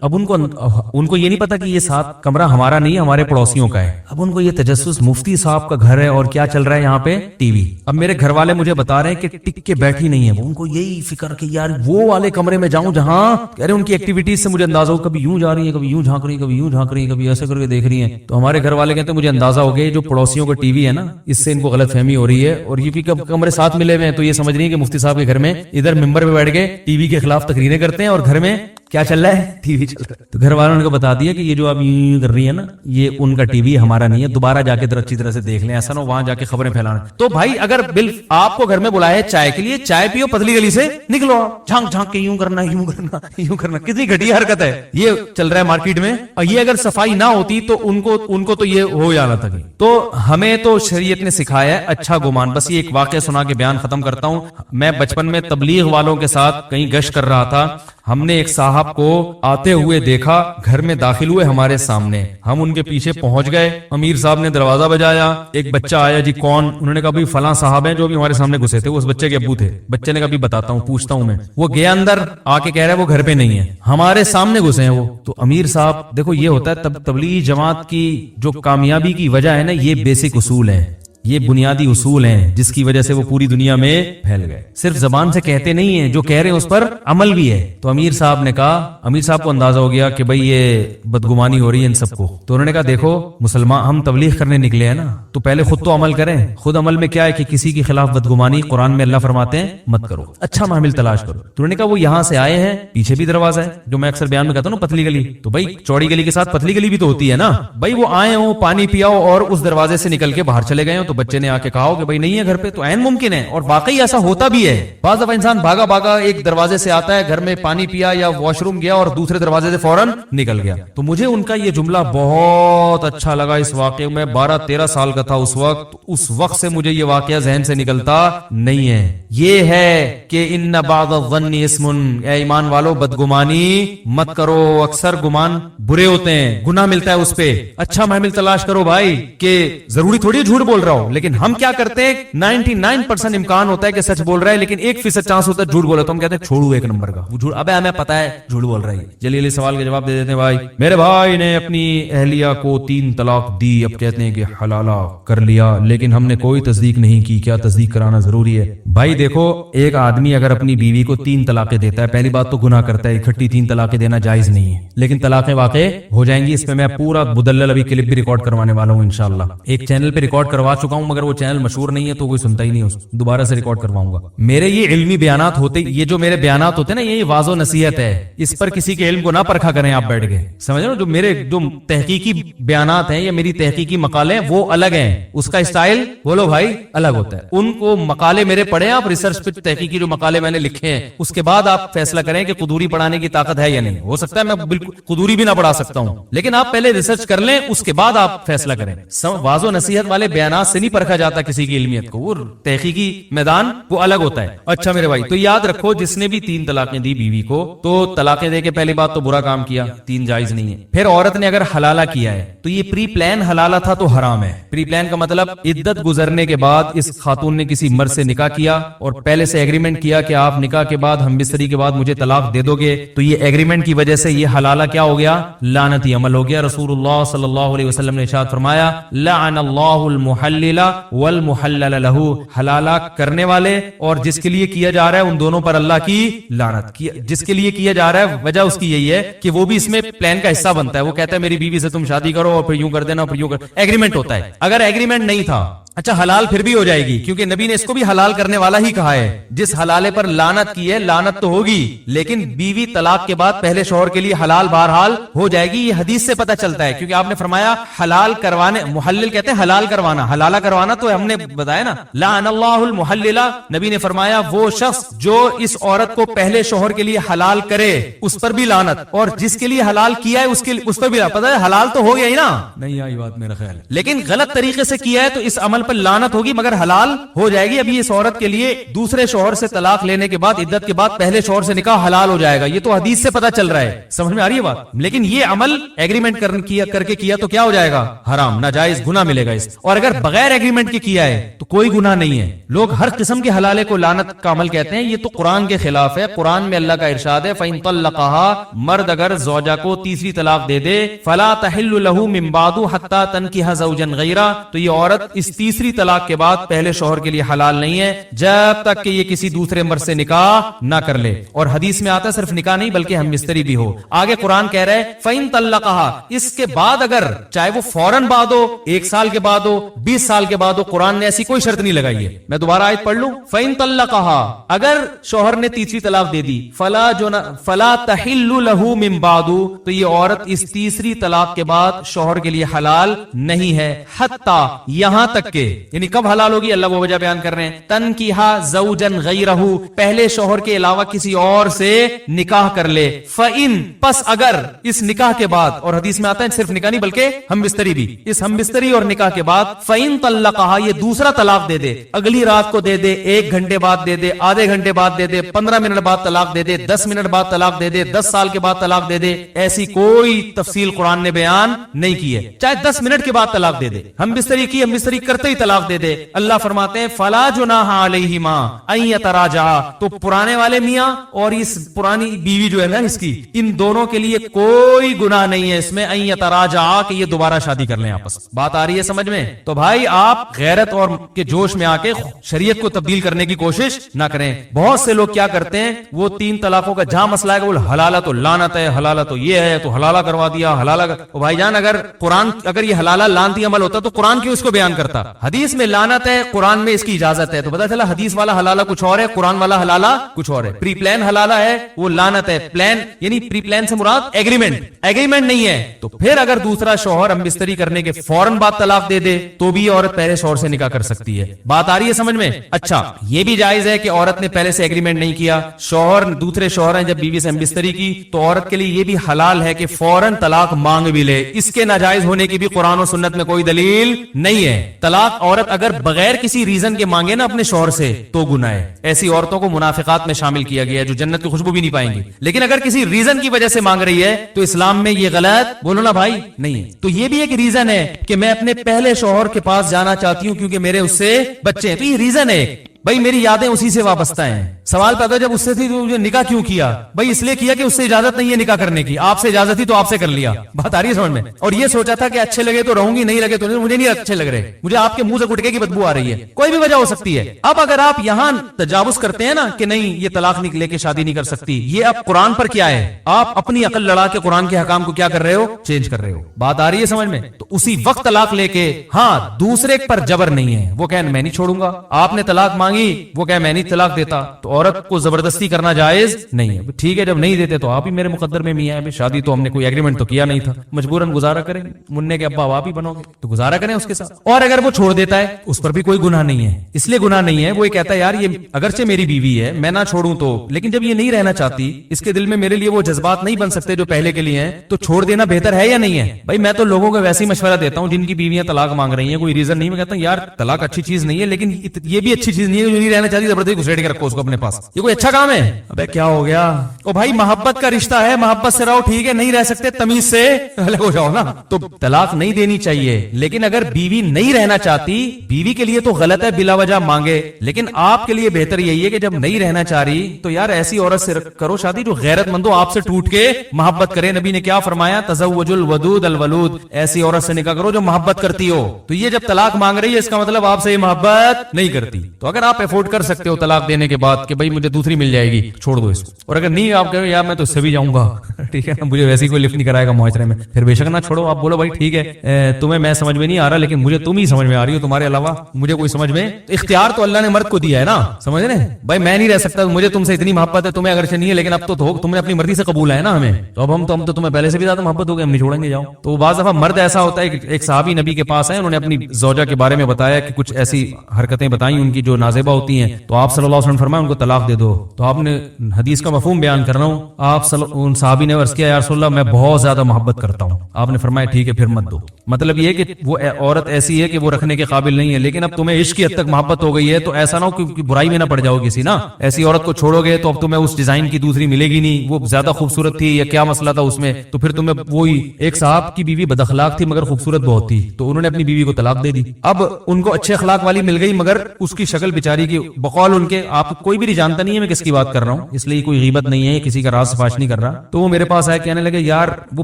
ان کو یہ نہیں پتا کہ یہ ساتھ کمرہ ہمارا نہیں, ہمارے پڑوسیوں کا ہے. اب ان کو یہ تجسس, مفتی صاحب کا گھر ہے اور کیا چل رہا ہے یہاں پہ, ٹی وی. اب میرے گھر والے مجھے بتا رہے ہیں کہ ٹک کے بیٹھی نہیں ہے, ان کو یہی فکر کہ یار وہ والے کمرے میں جاؤں جہاں کہہ رہے ان کی ایکٹیویٹیز سے مجھے اندازہ ہو, کبھی یوں جا رہی ہے, کبھی یوں جھانک رہی ہے, کبھی یوں جھانک رہی ہے, کبھی ایسے کر کے دیکھ رہی ہیں. تو ہمارے گھر والے کہتے ہیں مجھے اندازہ ہو گیا جو پڑوسیوں کا ٹی وی ہے نا, اس سے ان کو غلط فہمی ہو رہی ہے, اور یہ بھی کمرے ساتھ ملے ہوئے ہیں, تو یہ سمجھ رہی ہے کہ مفتی صاحب کے گھر میں ادھر ممبر پہ بیٹھ کے ٹی وی کے خلاف تقریریں کرتے ہیں اور گھر میں کیا چل رہا ہے؟ ٹی وی چل رہا ہے. تو گھر والوں نے کو بتا دیا کہ یہ جو آپ یوں کر رہی ہے نا یہ ان کا ٹی وی ہمارا نہیں ہے, دوبارہ جا کے اچھی طرح سے دیکھ لیں, ایسا نہ وہاں جا کے خبریں پھیلانا. تو بھائی اگر بل آپ کو گھر میں بلائے چائے کے لیے, چائے پیو, پتلی گلی سے نکلو, جھانک جھانک کے یوں کرنا یوں کرنا یوں کرنا, کتنی گھٹیا حرکت ہے. یہ چل رہا ہے مارکیٹ میں, اور یہ اگر صفائی نہ ہوتی تو ان کو تو یہ ہو جانا تھا. تو ہمیں تو شریعت نے سکھایا ہے اچھا گمان. بس یہ ایک واقعہ سنا کے بیان ختم کرتا ہوں. میں بچپن میں تبلیغ والوں کے ساتھ کہیں گشت کر رہا تھا. ہم نے ایک صاحب کو آتے ہوئے دیکھا, گھر میں داخل ہوئے ہمارے سامنے, ہم ان کے پیچھے پہنچ گئے. امیر صاحب نے دروازہ بجایا, ایک بچہ آیا, جی کون؟ انہوں نے کہا بھی فلاں صاحب ہیں جو بھی ہمارے سامنے گھسے تھے, وہ اس بچے کے ابو تھے. بچے نے کہا بھی بتاتا ہوں, پوچھتا ہوں میں. وہ گیا اندر, آ کے کہہ رہا ہے وہ گھر پہ نہیں ہے, ہمارے سامنے گھسے ہیں وہ. تو امیر صاحب دیکھو یہ ہوتا ہے تبلیغی جماعت کی جو کامیابی کی وجہ ہے نا, یہ بیسک اصول ہیں, یہ بنیادی اصول ہیں جس کی وجہ سے وہ پوری دنیا میں پھیل گئے. صرف زبان سے کہتے نہیں ہیں, جو کہہ رہے ہیں اس پر عمل بھی ہے. تو امیر صاحب نے کہا, امیر صاحب کو اندازہ ہو گیا کہ بھئی یہ بدگمانی ہو رہی ہے ان سب کو. تو انہوں نے کہا دیکھو مسلمان ہم تبلیغ کرنے نکلے ہیں نا, تو پہلے خود تو عمل کریں. خود عمل میں کیا ہے کہ کسی کے خلاف بدگمانی, قرآن میں اللہ فرماتے ہیں مت کرو, اچھا معامل تلاش کرو. تو انہوں نے کہا وہ یہاں سے آئے ہیں, پیچھے بھی دروازہ ہے, جو میں اکثر بیان میں کہتا ہوں نا پتلی گلی, تو بھئی چوڑی گلی کے ساتھ پتلی گلی بھی تو ہوتی ہے نا. بھئی وہ آئے ہوں, پانی پیاؤ اور اس دروازے سے نکل کے باہر چلے گئے ہوں. تو بچے نے آ کے کہا کہ بھائی نہیں ہے گھر پہ, تو عین ممکن ہے, اور واقعی ایسا ہوتا بھی ہے. بعض دفعہ انسان بھاگا بھاگا ایک دروازے سے آتا ہے, گھر میں پانی پیا یا واش روم گیا اور دوسرے دروازے سے فوراً نکل گیا. تو مجھے ان کا یہ جملہ بہت اچھا لگا. اس واقعے میں 12-13 سال کا تھا اس وقت سے مجھے یہ واقعہ ذہن سے نکلتا نہیں ہے. یہ ہے کہ ان بعض الظن اسم, اے ایمان والو بدگمانی مت کرو, اکثر گمان برے ہوتے ہیں, گناہ ملتا ہے اس پہ. اچھا محمل تلاش کرو بھائی, کہ ضروری تھوڑی جھوٹ بول رہا ہو, لیکن ہم کیا کرتے ہیں 99% امکان ہوتا ہے کہ سچ بول رہا ہے, لیکن 1% چانس ہوتا ہے جھوٹ بول رہا ہے. تو ہم کہتے ہیں چھوڑو ایک نمبر کا وہ جھوٹ, ابے ہمیں پتا ہے جھوٹ بول رہا ہے. جلیلی سوال کے جواب دے دیتے ہیں. بھائی میرے بھائی نے اپنی اہلیہ کو 3 طلاق دی, اب کہتے ہیں کہ حلالہ کر لیا, لیکن ہم نے کوئی تصدیق نہیں کی, کیا تصدیق کرانا ضروری ہے؟ بھائی دیکھو ایک آدمی اگر اپنی بیوی کو 3 طلاقیں دیتا ہے, پہلی بات تو گناہ کرتا ہے, اکٹھی 3 طلاقیں دینا جائز نہیں ہے, لیکن طلاقیں واقع ہو جائیں گی. اس پہ میں پورا مدلل ابھی کلپ بھی ریکارڈ کروانے والا ہوں انشاءاللہ. ایک چینل پہ ریکارڈ کروا چکا ہوں, مگر وہ چینل مشہور نہیں ہے تو کوئی سنتا ہی نہیں, دوبارہ سے ریکارڈ کرواؤں گا. میرے یہ علمی بیانات ہوتے, یہ جو میرے بیانات ہوتے ہیں نا, یہ واضح و نصیحت ہے, اس پر کسی کے علم کو نہ پرکھا کریں آپ بیٹھ کے, سمجھ رہے ہو. جو میرے جو تحقیقی بیانات ہیں یا میری تحقیقی مقالے ہیں وہ الگ ہیں, اس کا اسٹائل بولو بھائی الگ ہوتا ہے. ان کو مقالے میرے پڑھیں آپ, ریسرچ پہ تحقیقی جو مقالے میں نے لکھے ہیں, اس کے بعد آپ فیصلہ کریں کہ قدوری پڑھانے کی طاقت ہے یا نہیں. ہو سکتا ہے میں بالکل قدوری بھی نہ پڑھا سکتا ہوں, لیکن آپ پہلے ریسرچ کر لیں, اس کے بعد آپ فیصلہ کریں. واضح و نصیحت والے بیانات سے نہیں پرکھا جاتا کسی کی علمیت کو, وہ تحقیقی میدان وہ الگ ہوتا ہے. اچھا میرے بھائی, تو یاد رکھو جس نے بھی 3 طلاقیں دی بیوی کو, تو طلاقیں دے کے پہلی بات تو برا کام کیا, 3 جائز نہیں ہے. پھر عورت نے اگر حلالہ کیا ہے تو یہ پری پلان حلالہ تھا تو حرام ہے. پری پلان کا مطلب عدت گزرنے کے بعد اس خاتون نے کسی مرد سے نکاح کیا اور پہلے سے ایگریمنٹ کیا کہ آپ نکاح کے بعد ہم بستری کے بعد مجھے طلاق دے دو گے, تو یہ ایگریمنٹ کی وجہ سے یہ حلالہ کیا ہو گیا, لعنتی عمل ہو گیا. رسول اللہ صلی اللہ علیہ وسلم نے ارشاد فرمایا, لعن اللہ المحلل والمحلل لہ, حلالہ کرنے والے اور جس کے لیے کیا جا رہا ہے ان دونوں پر اللہ کی لعنت. جس کے لیے کیا جا رہا ہے وجہ اس کی یہی ہے کہ وہ بھی اس میں پلان کا حصہ بنتا ہے. وہ کہتا ہے میری بیوی سے تم شادی کرو اور پھر یوں کر دینا, پھر یوں کر, ایگریمنٹ ہوتا ہے. اگر ایگریمنٹ نہیں تھا, اچھا حلال پھر بھی ہو جائے گی, کیونکہ نبی نے اس کو بھی حلال کرنے والا ہی کہا ہے. جس حلالے پر لعنت کی ہے لعنت تو ہوگی, لیکن بیوی طلاق کے بعد پہلے شوہر کے لیے حلال بہرحال ہو جائے گی. یہ حدیث سے پتہ چلتا ہے, کیونکہ آپ نے فرمایا حلال کروانے, محلل کہتے ہیں حلال کروانا, حلالہ کروانا تو ہم نے بتایا نا, لعن اللہ المحللہ. نبی نے فرمایا وہ شخص جو اس عورت کو پہلے شوہر کے لیے حلال کرے اس پر بھی لعنت, اور جس کے لیے حلال کیا ہے اس پر بھی پتہ ہے حلال تو ہو گیا ہی نا, نہیں آئی بات میرا خیال, لیکن غلط طریقے سے کیا ہے تو اس عمل پر لعنت ہوگی مگر حلال ہو جائے گی. ابھی اس عورت کے لیے دوسرے شوہر سے طلاق لینے کے بعد عدت کے بعد پہلے شوہر سے نکاح حلال ہو جائے گا. یہ تو حدیث سے پتہ چل رہا ہے, سمجھ میں آ رہی ہے بات. لیکن یہ عمل ایگریمنٹ کر کے کیا تو کیا ہو جائے گا, حرام, ناجائز, گناہ ملے گا اس. اور اگر بغیر ایگریمنٹ کے کیا ہے تو کوئی گناہ نہیں ہے. لوگ ہر قسم کے حلالے کو لعنت کا عمل کہتے ہیں, یہ تو قرآن کے خلاف ہے. قرآن میں اللہ کا ارشاد ہے, فَإِن طَلَّقَهَا, مرد اگر زوجہ کو تیسری طلاق دے دے, فَلَا تَحِلُّ لَهُ مِن بَعْدُ حَتَّى تَنكِحَ زَوْجًا غَيْرَهُ, تو یہ عورت اس تیسری طلاق کے بعد پہلے شوہر کے لیے حلال نہیں ہے جب تک کہ یہ کسی دوسرے مرد سے نکاح نہ کر لے. اور حدیث میں آتا ہے صرف نکاح نہیں بلکہ ہم بستری بھی ہو. آگے قرآن کہہ رہے فَإِن طَلَّقَهَا، اس کے بعد اگر چاہے وہ فوراً بعد ہو، 1 سال کے بعد ہو، 20 سال کے بعد ہو، قرآن نے ایسی کوئی شرط نہیں لگائی ہے. میں دوبارہ آیت پڑھ لوں. فَإِن طَلَّقَهَا، اگر شوہر نے تیسری طلاق دے دی، فَلَا تَحِلُّ لَهُ مِن بَعْدُ، تو یہ عورت اس تیسری طلاق کے بعد شوہر کے لیے حلال نہیں ہے. حتی، یہاں تک کہ، یعنی کب حلال ہوگی اللہ وہ وجہ بیان کر رہے ہیں. تنکیھا زوجن غیرہ، پہلے شوہر کے علاوہ کسی اور سے نکاح کر لے. فَإِن، پس اگر اس نکاح کے بعد، اور حدیث میں آتا ہے صرف نکاح نہیں بلکہ ہم بستری بھی، اس ہم بستری اور نکاح کے بعد فَإِن طَلَّقَهَا، یہ دوسرا طلاق دے دے، اگلی رات کو دے دے، 1 گھنٹے بعد دے دے، آدھے گھنٹے بعد دے دے، 15 منٹ بعد طلاق دے دے، 10 منٹ بعد طلاق دے دے، 10 سال کے بعد طلاق دے دے، ایسی کوئی تفصیل قرآن نے بیان نہیں کی ہے. چاہے 10 منٹ کے بعد طلاق دے دے، ہم بستری کی، ہم بستری کرتے ہی طلاق دے دے. اللہ فرماتے ہیں فَلَا جُنَاحَ عَلَيْهِمَا أَن يَتَرَاجَعَا، تو پرانے والے میاں اور اس پرانی بیوی جو ہے نا اس کی، ان دونوں کے لیے کوئی گناہ نہیں ہے اس میں أن يَتَرَاجَعَا کہ یہ دوبارہ شادی کر لیں آپس. بات آ رہی ہے سمجھ میں؟ تو بھائی آپ غیرت اور کے جوش میں آ کے شریعت کو تبدیل کرنے کی کوشش نہ کریں. بہت سے لوگ کیا کرتے ہیں، وہ 3 طلاقوں کا جہاں مسئلہ ہے وہ حلالہ تو لعنت ہے، حلالہ تو یہ ہے، تو حلالہ کروا دیا، حلالہ بھائی جان اگر قرآن، اگر یہ حلالہ لعنتی عمل ہوتا تو قرآن کیوں اس کو بیان کرتا؟ حدیث میں لعنت ہے، قرآن میں اس کی اجازت ہے، تو پتہ چلا حدیث والا حلالہ کچھ اور ہے، قرآن والا حلالہ کچھ اور ہے. پری پلان حلالہ ہے وہ لعنت ہے. پلان یعنی پری پلان سے مراد ایگریمنٹ نہیں ہے. تو پھر اگر دوسرا شوہر ہم بستری کرنے کے فوراً بعد طلاق دے دے تو بھی عورت پہلے شوہر سے نکاح کر سکتی ہے. بات آ رہی ہے سمجھ میں؟ اچھا یہ بھی جائز ہے کہ عورت نے پہلے سے ایگریمنٹ نہیں کیا، شوہر دوسرے شوہر ہیں جب بیوی سے ہم بستری کی تو عورت کے لیے یہ بھی حلال ہے کہ فوراً طلاق مانگ بھی لے. اس کے ناجائز ہونے کی بھی قرآن و سنت میں کوئی دلیل نہیں ہے. طلاق عورت اگر بغیر کسی ریزن کے مانگے نا اپنے شوہر سے تو گناہ ہے. ایسی عورتوں کو منافقات میں شامل کیا گیا ہے جو جنت کی خوشبو بھی نہیں پائیں گی. لیکن اگر کسی ریزن کی وجہ سے مانگ رہی ہے تو اسلام میں یہ غلط بولو نا بھائی نہیں ہے. تو یہ بھی ایک ریزن ہے کہ میں اپنے پہلے شوہر کے پاس جانا چاہتی ہوں کیونکہ میرے اس سے بچے ہیں. تو یہ ریزن ہے بھائی، میری یادیں اسی سے وابستہ ہیں. سوال پیدا جب اس سے تھی تو نکاح کیوں کیا؟ بھائی اس لیے کیا کہ اس سے اجازت نہیں ہے نکاح کرنے کی، آپ سے اجازت تھی تو آپ سے کر لیا. بات آ رہی ہے سمجھ میں؟ اور یہ سوچا تھا کہ اچھے لگے تو رہوں گی، نہیں لگے تو نہیں، مجھے نہیں اچھے لگ رہے، مجھے آپ کے منہ سے گٹکے کی بدبو آ رہی ہے. کوئی بھی وجہ ہو سکتی ہے. اب اگر آپ یہاں تجاوز کرتے ہیں نا کہ نہیں یہ طلاق لے کے شادی نہیں کر سکتی، یہ اب قرآن پر کیا ہے؟ آپ اپنی عقل لڑا کے قرآن کے حکام کو کیا کر رہے ہو؟ چینج کر رہے ہو. بات آ رہی ہے سمجھ میں؟ تو اسی وقت طلاق لے کے، ہاں دوسرے پر جبر نہیں ہے، وہ کہ میں نہیں چھوڑوں گا. آپ نے طلاق مانگی، وہ کہ میں نہیں طلاق دیتا، تو عورت کو زبردستی کرنا جائز نہیں ہے. ٹھیک ہے جب نہیں دیتے تو آپ ہی میرے مقدر میں میاں ہے، شادی تو ہم نے کوئی ایگریمنٹ تو کیا نہیں تھا، مجبوراً گزارا کریں. مننے کے ابا آپ ہی بنو گے تو گزارا کریں اس کے ساتھ. اور اگر وہ چھوڑ دیتا ہے اس پر بھی کوئی گناہ نہیں ہے. اس لیے گناہ نہیں ہے، وہ یہ کہتا ہے یار یہ اگرچہ میری بیوی ہے میں نہ چھوڑوں تو، لیکن جب یہ نہیں رہنا چاہتی، اس کے دل میں میرے لیے وہ جذبات نہیں بن سکتے جو پہلے کے لیے ہیں، تو چھوڑ دینا بہتر ہے یا نہیں ہے؟ بھائی میں تو لوگوں کو ویسے ہی مشورہ دیتا ہوں جن کی بیویاں طلاق مانگ رہی ہیں، کوئی ریزن نہیں. میں کہتا ہوں یار طلاق اچھی چیز نہیں ہے، لیکن یہ بھی اچھی چیز نہیں ہے جو نہیں رہنا چاہتی زبردستی گھسیٹ کے رکھو اس کو اپنے پاس. یہ کوئی اچھا کام ہے؟ ابے کیا ہو گیا؟ او بھائی محبت کا رشتہ ہے، محبت سے رہو، ٹھیک ہے نہیں رہ سکتے تمیز سے الگ ہو جاؤ نا. تو طلاق نہیں دینی چاہیے، لیکن اگر بیوی نہیں رہنا چاہتی، بیوی کے لیے تو غلط ہے بلا وجہ مانگے، لیکن آپ کے لیے بہتر یہی ہے کہ جب نہیں رہنا چاہ رہی تو یار ایسی عورت سے کرو شادی جو غیرت مند ہو، آپ سے ٹوٹ کے محبت کرے. نبی نے کیا فرمایا؟ تزوج الودود الولود، ایسی عورت سے نکاح کرو جو محبت کرتی ہو. تو یہ جب طلاق مانگ رہی ہے اس کا مطلب آپ سے یہ محبت نہیں کرتی. تو اگر آپ افورڈ کر سکتے ہو طلاق دینے کے بعد کہ بھائی مجھے دوسری مل جائے گی، چھوڑ دو اس کو. اور اگر نہیں آپ کہو یار میں تو اس سے بھی جاؤں گا، ٹھیک ہے نا، مجھے ویسے ہی کوئی لفٹ نہیں کرائے گا معاشرے میں، پھر بے شک نہ چھوڑو. آپ بولو بھائی ٹھیک ہے تمہیں میں سمجھ میں نہیں آ رہا لیکن مجھے تم ہی سمجھ میں آ رہی ہو، تمہارے علاوہ مجھے کوئی سمجھ میں. اختیار تو اللہ نے مرد کو دیا ہے نا، سمجھ رہے ہیں بھائی میں نہیں رہ سکتا، مجھے تم سے اتنی محبت ہے، تمہیں اگرچہ نہیں ہے لیکن اب تو تم نے اپنی مرضی سے قبول ہے نا ہمیں، تو اب ہم تو تمہیں پہلے سے بھی زیادہ محبت ہو گئی، ہم نہیں چھوڑیں گے جاؤ. تو بعض دفعہ مرد ایسا ہوتا ہے کہ ایک صحابی نبی کے پاس آئے، انہوں نے اپنی زوجہ کے بارے میں بتایا کہ کچھ ایسی حرکتیں بتائیں ان کی جو نازیبہ ہوتی ہیں، تو آپ صلی اللہ علیہ وسلم فرمایا ان کو طلاق دے دو. تو آپ نے حدیث کا مفہوم بیان کر رہا ہوں، آپ ان صحابی نے عرض کیا یا رسول اللہ میں بہت زیادہ محبت کرتا ہوں. آپ نے فرمایا ٹھیک ہے پھر مت دو. مطلب یہ کہ وہ عورت ایسی ہے کہ وہ رکھنے کے قابل نہیں ہے، لیکن اب تمہیں عشق کی حد تک محبت ہو گئی ہے تو ایسا نہ ہو کہ برائی میں نہ پڑ جاؤ کسی نا. ایسی عورت کو چھوڑو گے تو اب تمہیں اس ڈیزائن کی دوسری ملے گی نہیں، وہ زیادہ خوبصورت تھی یا کیا مسئلہ تھا اس میں، تو پھر تمہیں وہی. ایک صاحب کی بیوی بد اخلاق تھی مگر خوبصورت بہت تھی، تو انہوں نے اپنی بیوی کو طلاق دے دی. اب ان کو اچھے اخلاق والی مل گئی مگر اس کی شکل بیچاری کی بقول ان کے، آپ کوئی بھی جانتا نہیں ہے میں کس کی بات کر رہا ہوں, اس لیے کوئی غیبت نہیں ہے, کسی کا راز فاش نہیں کر رہا. تو وہ میرے پاس آیا, کہنے لگے یار وہ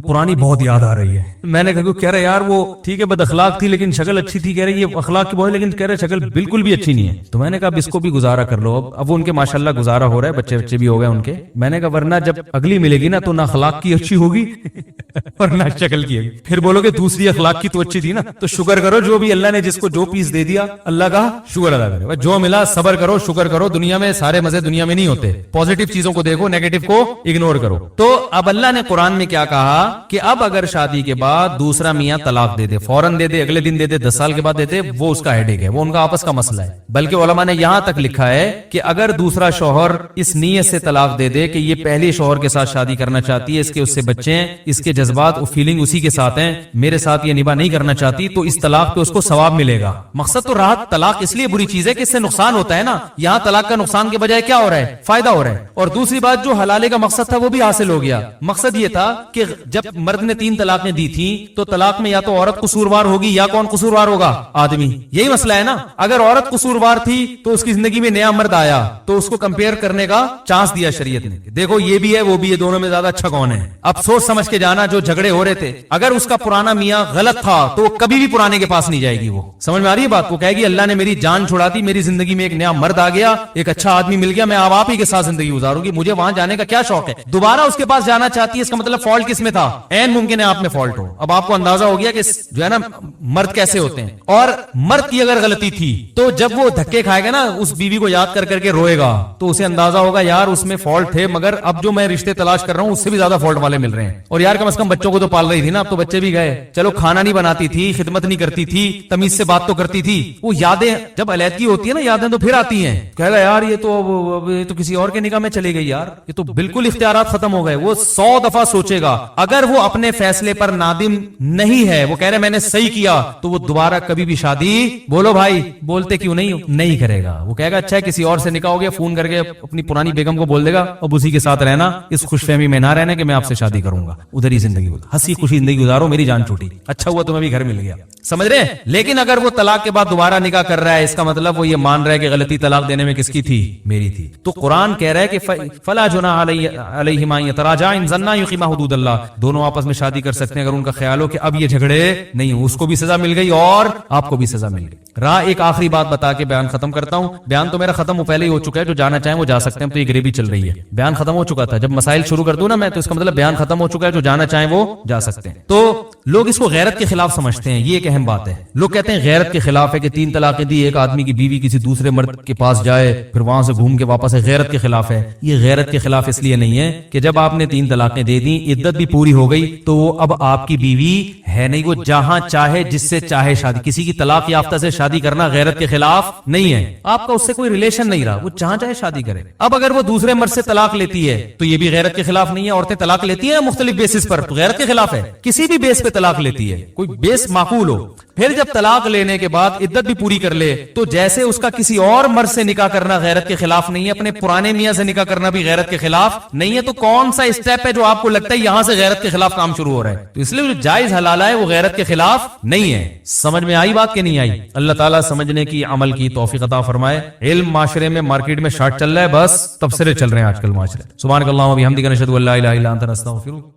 پرانی بہت یاد آ رہی ہے. میں نے کہا, کہہ رہے یار وہ ٹھیک ہے بد اخلاق تھی لیکن شکل اچھی تھی. کہہ رہے یہ اخلاق کی بہت, لیکن کہہ رہے شکل بالکل بھی اچھی نہیں ہے. تو میں نے کہا اب اس کو بھی گزارا کر لو. اب وہ ان کے ماشاءاللہ گزارا ہو رہا ہے, بچے بھی ہو گئے ان کے. میں نے کہا ورنہ جب اگلی ملے گی نا تو نہ اخلاق کی اچھی ہوگی اور نہ شکل کی. پھر بولو گے دوسری اخلاق کی تو اچھی تھی نا. تو شکر کرو جو بھی اللہ نے جس کو جو پیس دے دیا اللہ کا شکر ادا کرے. جو ملا صبر کرو, شکر کرو. دنیا میں سارے مزے دنیا میں نہیں ہوتے. پازیٹو چیزوں کو دیکھو, نیگیٹو کو اگنور کرو. تو اب اللہ نے قرآن میں کیا کہا کہ اب اگر شادی کے بعد دوسرا میاں طلاق دے دے, فوراً دے دے, اگلے دن دے دے, 10 سال کے بعد دے دے, وہ اس کا ہیڈیک ہے, وہ ان کا آپس کا مسئلہ ہے. بلکہ علماء نے یہاں تک لکھا ہے کہ اگر دوسرا شوہر اس نیت سے طلاق دے دے کہ یہ پہلے شوہر کے ساتھ شادی کرنا چاہتی ہے, اس کے اس سے بچے ہیں, اس کے جذبات اور فیلنگ اسی کے ساتھ ہیں, میرے ساتھ یہ نباہ نہیں کرنا چاہتی, تو اس طلاق پہ اس کو ثواب ملے گا. مقصد تو راحت. طلاق اس لیے بری چیز ہے کہ اس سے نقصان ہوتا ہے نا. یہاں طلاق کا نقصان کے بجائے کیا ہو رہا ہے, فائدہ ہو رہا ہے. اور دوسری بات, جو حلالے کا مقصد تھا وہ بھی حاصل ہو گیا. مقصد یہ تھا کہ جب مرد نے 3 طلاقیں دی تھی تو طلاق میں یا تو عورت قصوروار ہوگی یا کون قصوروار ہوگا, آدمی. یہی مسئلہ ہے نا. اگر عورت قصوروار تھی تو اس کی زندگی میں نیا مرد آیا تو اس کو کمپیئر کرنے کا چانس دیا شریعت نے, دیکھو یہ بھی ہے وہ بھی ہے, دونوں میں زیادہ اچھا کون ہے. اب سوچ سمجھ کے جانا. جو جھگڑے ہو رہے تھے, اگر اس کا پرانا میاں غلط تھا تو وہ کبھی بھی پرانے کے پاس نہیں جائے گی. وہ سمجھ میں آ رہی ہے بات. وہ کہے گی اللہ نے میری جان چھڑا دی, میری زندگی میں ایک نیا مرد آ گیا, ایک اچھا آدمی مل گیا, میں اب آپ ہی کے ساتھ زندگی گزاروں گی, مجھے وہاں جانے کا کیا شوق ہے. دوبارہ اس کے پاس جانا چاہتی ہے, اس کا مطلب فالٹ کس میں تھا, عین ممکن ہے آپ میں فالٹ ہو. اب آپ کو اندازہ ہو گیا کہ جو ہے نا مرد کیسے ہوتے ہیں. اور مرد کی اگر غلطی تھی تو جب وہ دھکے کھائے گا نا, اس بیوی کو یاد کر کر کے روئے گا, تو اسے اندازہ ہوگا یار اس میں فالٹ تھے, مگر اب جو میں رشتے تلاش کر رہا ہوں اس سے بھی زیادہ فالٹ والے مل رہے ہیں. اور یار کم از کم بچوں کو تو پال رہی تھی نا, اب تو بچے بھی گئے, چلو کھانا نہیں بناتی تھی, خدمت نہیں کرتی تھی, تمیز سے بات تو کرتی تھی. وہ یادیں جب علیحدگی ہوتی ہے نا, یادیں تو پھر آتی ہیں. کہے گا یار یہ تو کسی اور کے نکاح میں چلی گئی, یار یہ تو بالکل اختیارات ختم ہو گئے. وہ 100 دفعہ سوچے گا. اگر وہ اپنے فیصلے پر نادم نہیں ہے, وہ کہہ رہے میں نے صحیح کیا, تو وہ دوبارہ کبھی بھی شادی, بولو بھائی بولتے کیوں نہیں کرے گا. وہ کہے گا اچھا ہے کسی اور سے نکاح ہو گیا, فون کر کے اپنی پرانی بیگم کو بول دے گا, اب اسی کے ساتھ رہنا, اس خوش فہمی میں نہ رہنا کہ میں آپ سے شادی کروں گا, ادھر ہی زندگی ہنسی خوشی زندگی گزارو, میری جان چھوٹی, اچھا ہوا تمہیں بھی گھر مل گیا. سمجھ رہے ہیں. لیکن اگر وہ طلاق کے بعد دوبارہ نکاح کر رہا ہے, اس کا مطلب وہ یہ مان رہا ہے کہ غلطی طلاق دینے میں کس کی تھی, میری تھی. تو قرآن کہہ رہا ہے کہ فلا جناح علیہما ان یتراجعا ان ظنا یقیما حدود اللہ, دونوں آپس میں شادی کر سکتے ہیں اگر ان کا خیال ہو کہ اب یہ جھگڑے نہیں ہوں. اس کو بھی سزا مل گئی اور آپ کو بھی سزا مل گئی. ایک آخری بات بتا کے بیان ختم کرتا ہوں. بیان تو میرا ختم پہلے ہی ہو چکا ہے, جو جانا چاہیں وہ جا سکتے ہیں. تو یہ گریبی چل رہی ہے, بیان ختم ہو چکا تھا. جب مسائل شروع کر دوں نا میں, تو اس کا مطلب بیان ختم ہو چکا ہے, جو جانا چاہیں وہ جا سکتے ہیں. تو لوگ اس کو غیرت کے خلاف سمجھتے ہیں, یہ ایک اہم بات ہے. لوگ کہتے ہیں غیرت کے خلاف ہے کہ 3 طلاقیں دی, ایک آدمی کی بیوی کسی دوسرے مرد کے پاس جائے پھر وہاں سے گھوم کے واپس ہے, غیرت کے خلاف ہے. یہ غیرت کے خلاف اس لیے نہیں ہے کہ جب آپ نے 3 طلاقیں دے دی, عدت بھی پوری ہو گئی, تو وہ اب آپ کی بیوی ہے نہیں. وہ جہاں چاہے جس سے چاہے شادی, کسی کی طلاق یافتہ سے شادی کرنا غیرت کے خلاف نہیں ہے. آپ کا اس سے کوئی ریلیشن نہیں رہا, وہ جہاں چاہے شادی کرے. اب اگر وہ دوسرے مرد سے طلاق لیتی ہے تو یہ بھی غیرت کے خلاف نہیں ہے. عورتیں طلاق لیتی ہیں مختلف بیسس پر, تو غیرت کے خلاف ہے. کسی بھی بیس پہ طلاق لیتی ہے, کوئی بیس معقول ہو. پھر جب طلاق لینے کے بعد عدت بھی پوری کر لے, تو جیسے اس کا کسی اور مرد سے نکاح کرنا غیرت کے خلاف نہیں ہے, اپنے پرانے میاں سے نکاح کرنا بھی غیرت کے خلاف نہیں ہے. تو کون سا اسٹیپ ہے جو آپ کو لگتا ہے یہاں سے غیرت کے خلاف کام شروع ہو رہا ہے؟ تو اس لیے جو جائز حلال ہے وہ غیرت کے خلاف نہیں ہے. سمجھ میں آئی بات کہ نہیں آئی؟ اللہ تعالیٰ سمجھنے کی عمل کی توفیق عطا فرمائے. علم معاشرے میں مارکیٹ میں شارٹ چل رہا ہے, بس تبصرے چل رہے ہیں آج کل معاشرے. سبحانک اللہم و بحمدک نشہد ان لا الہ الا انت نستغفرک.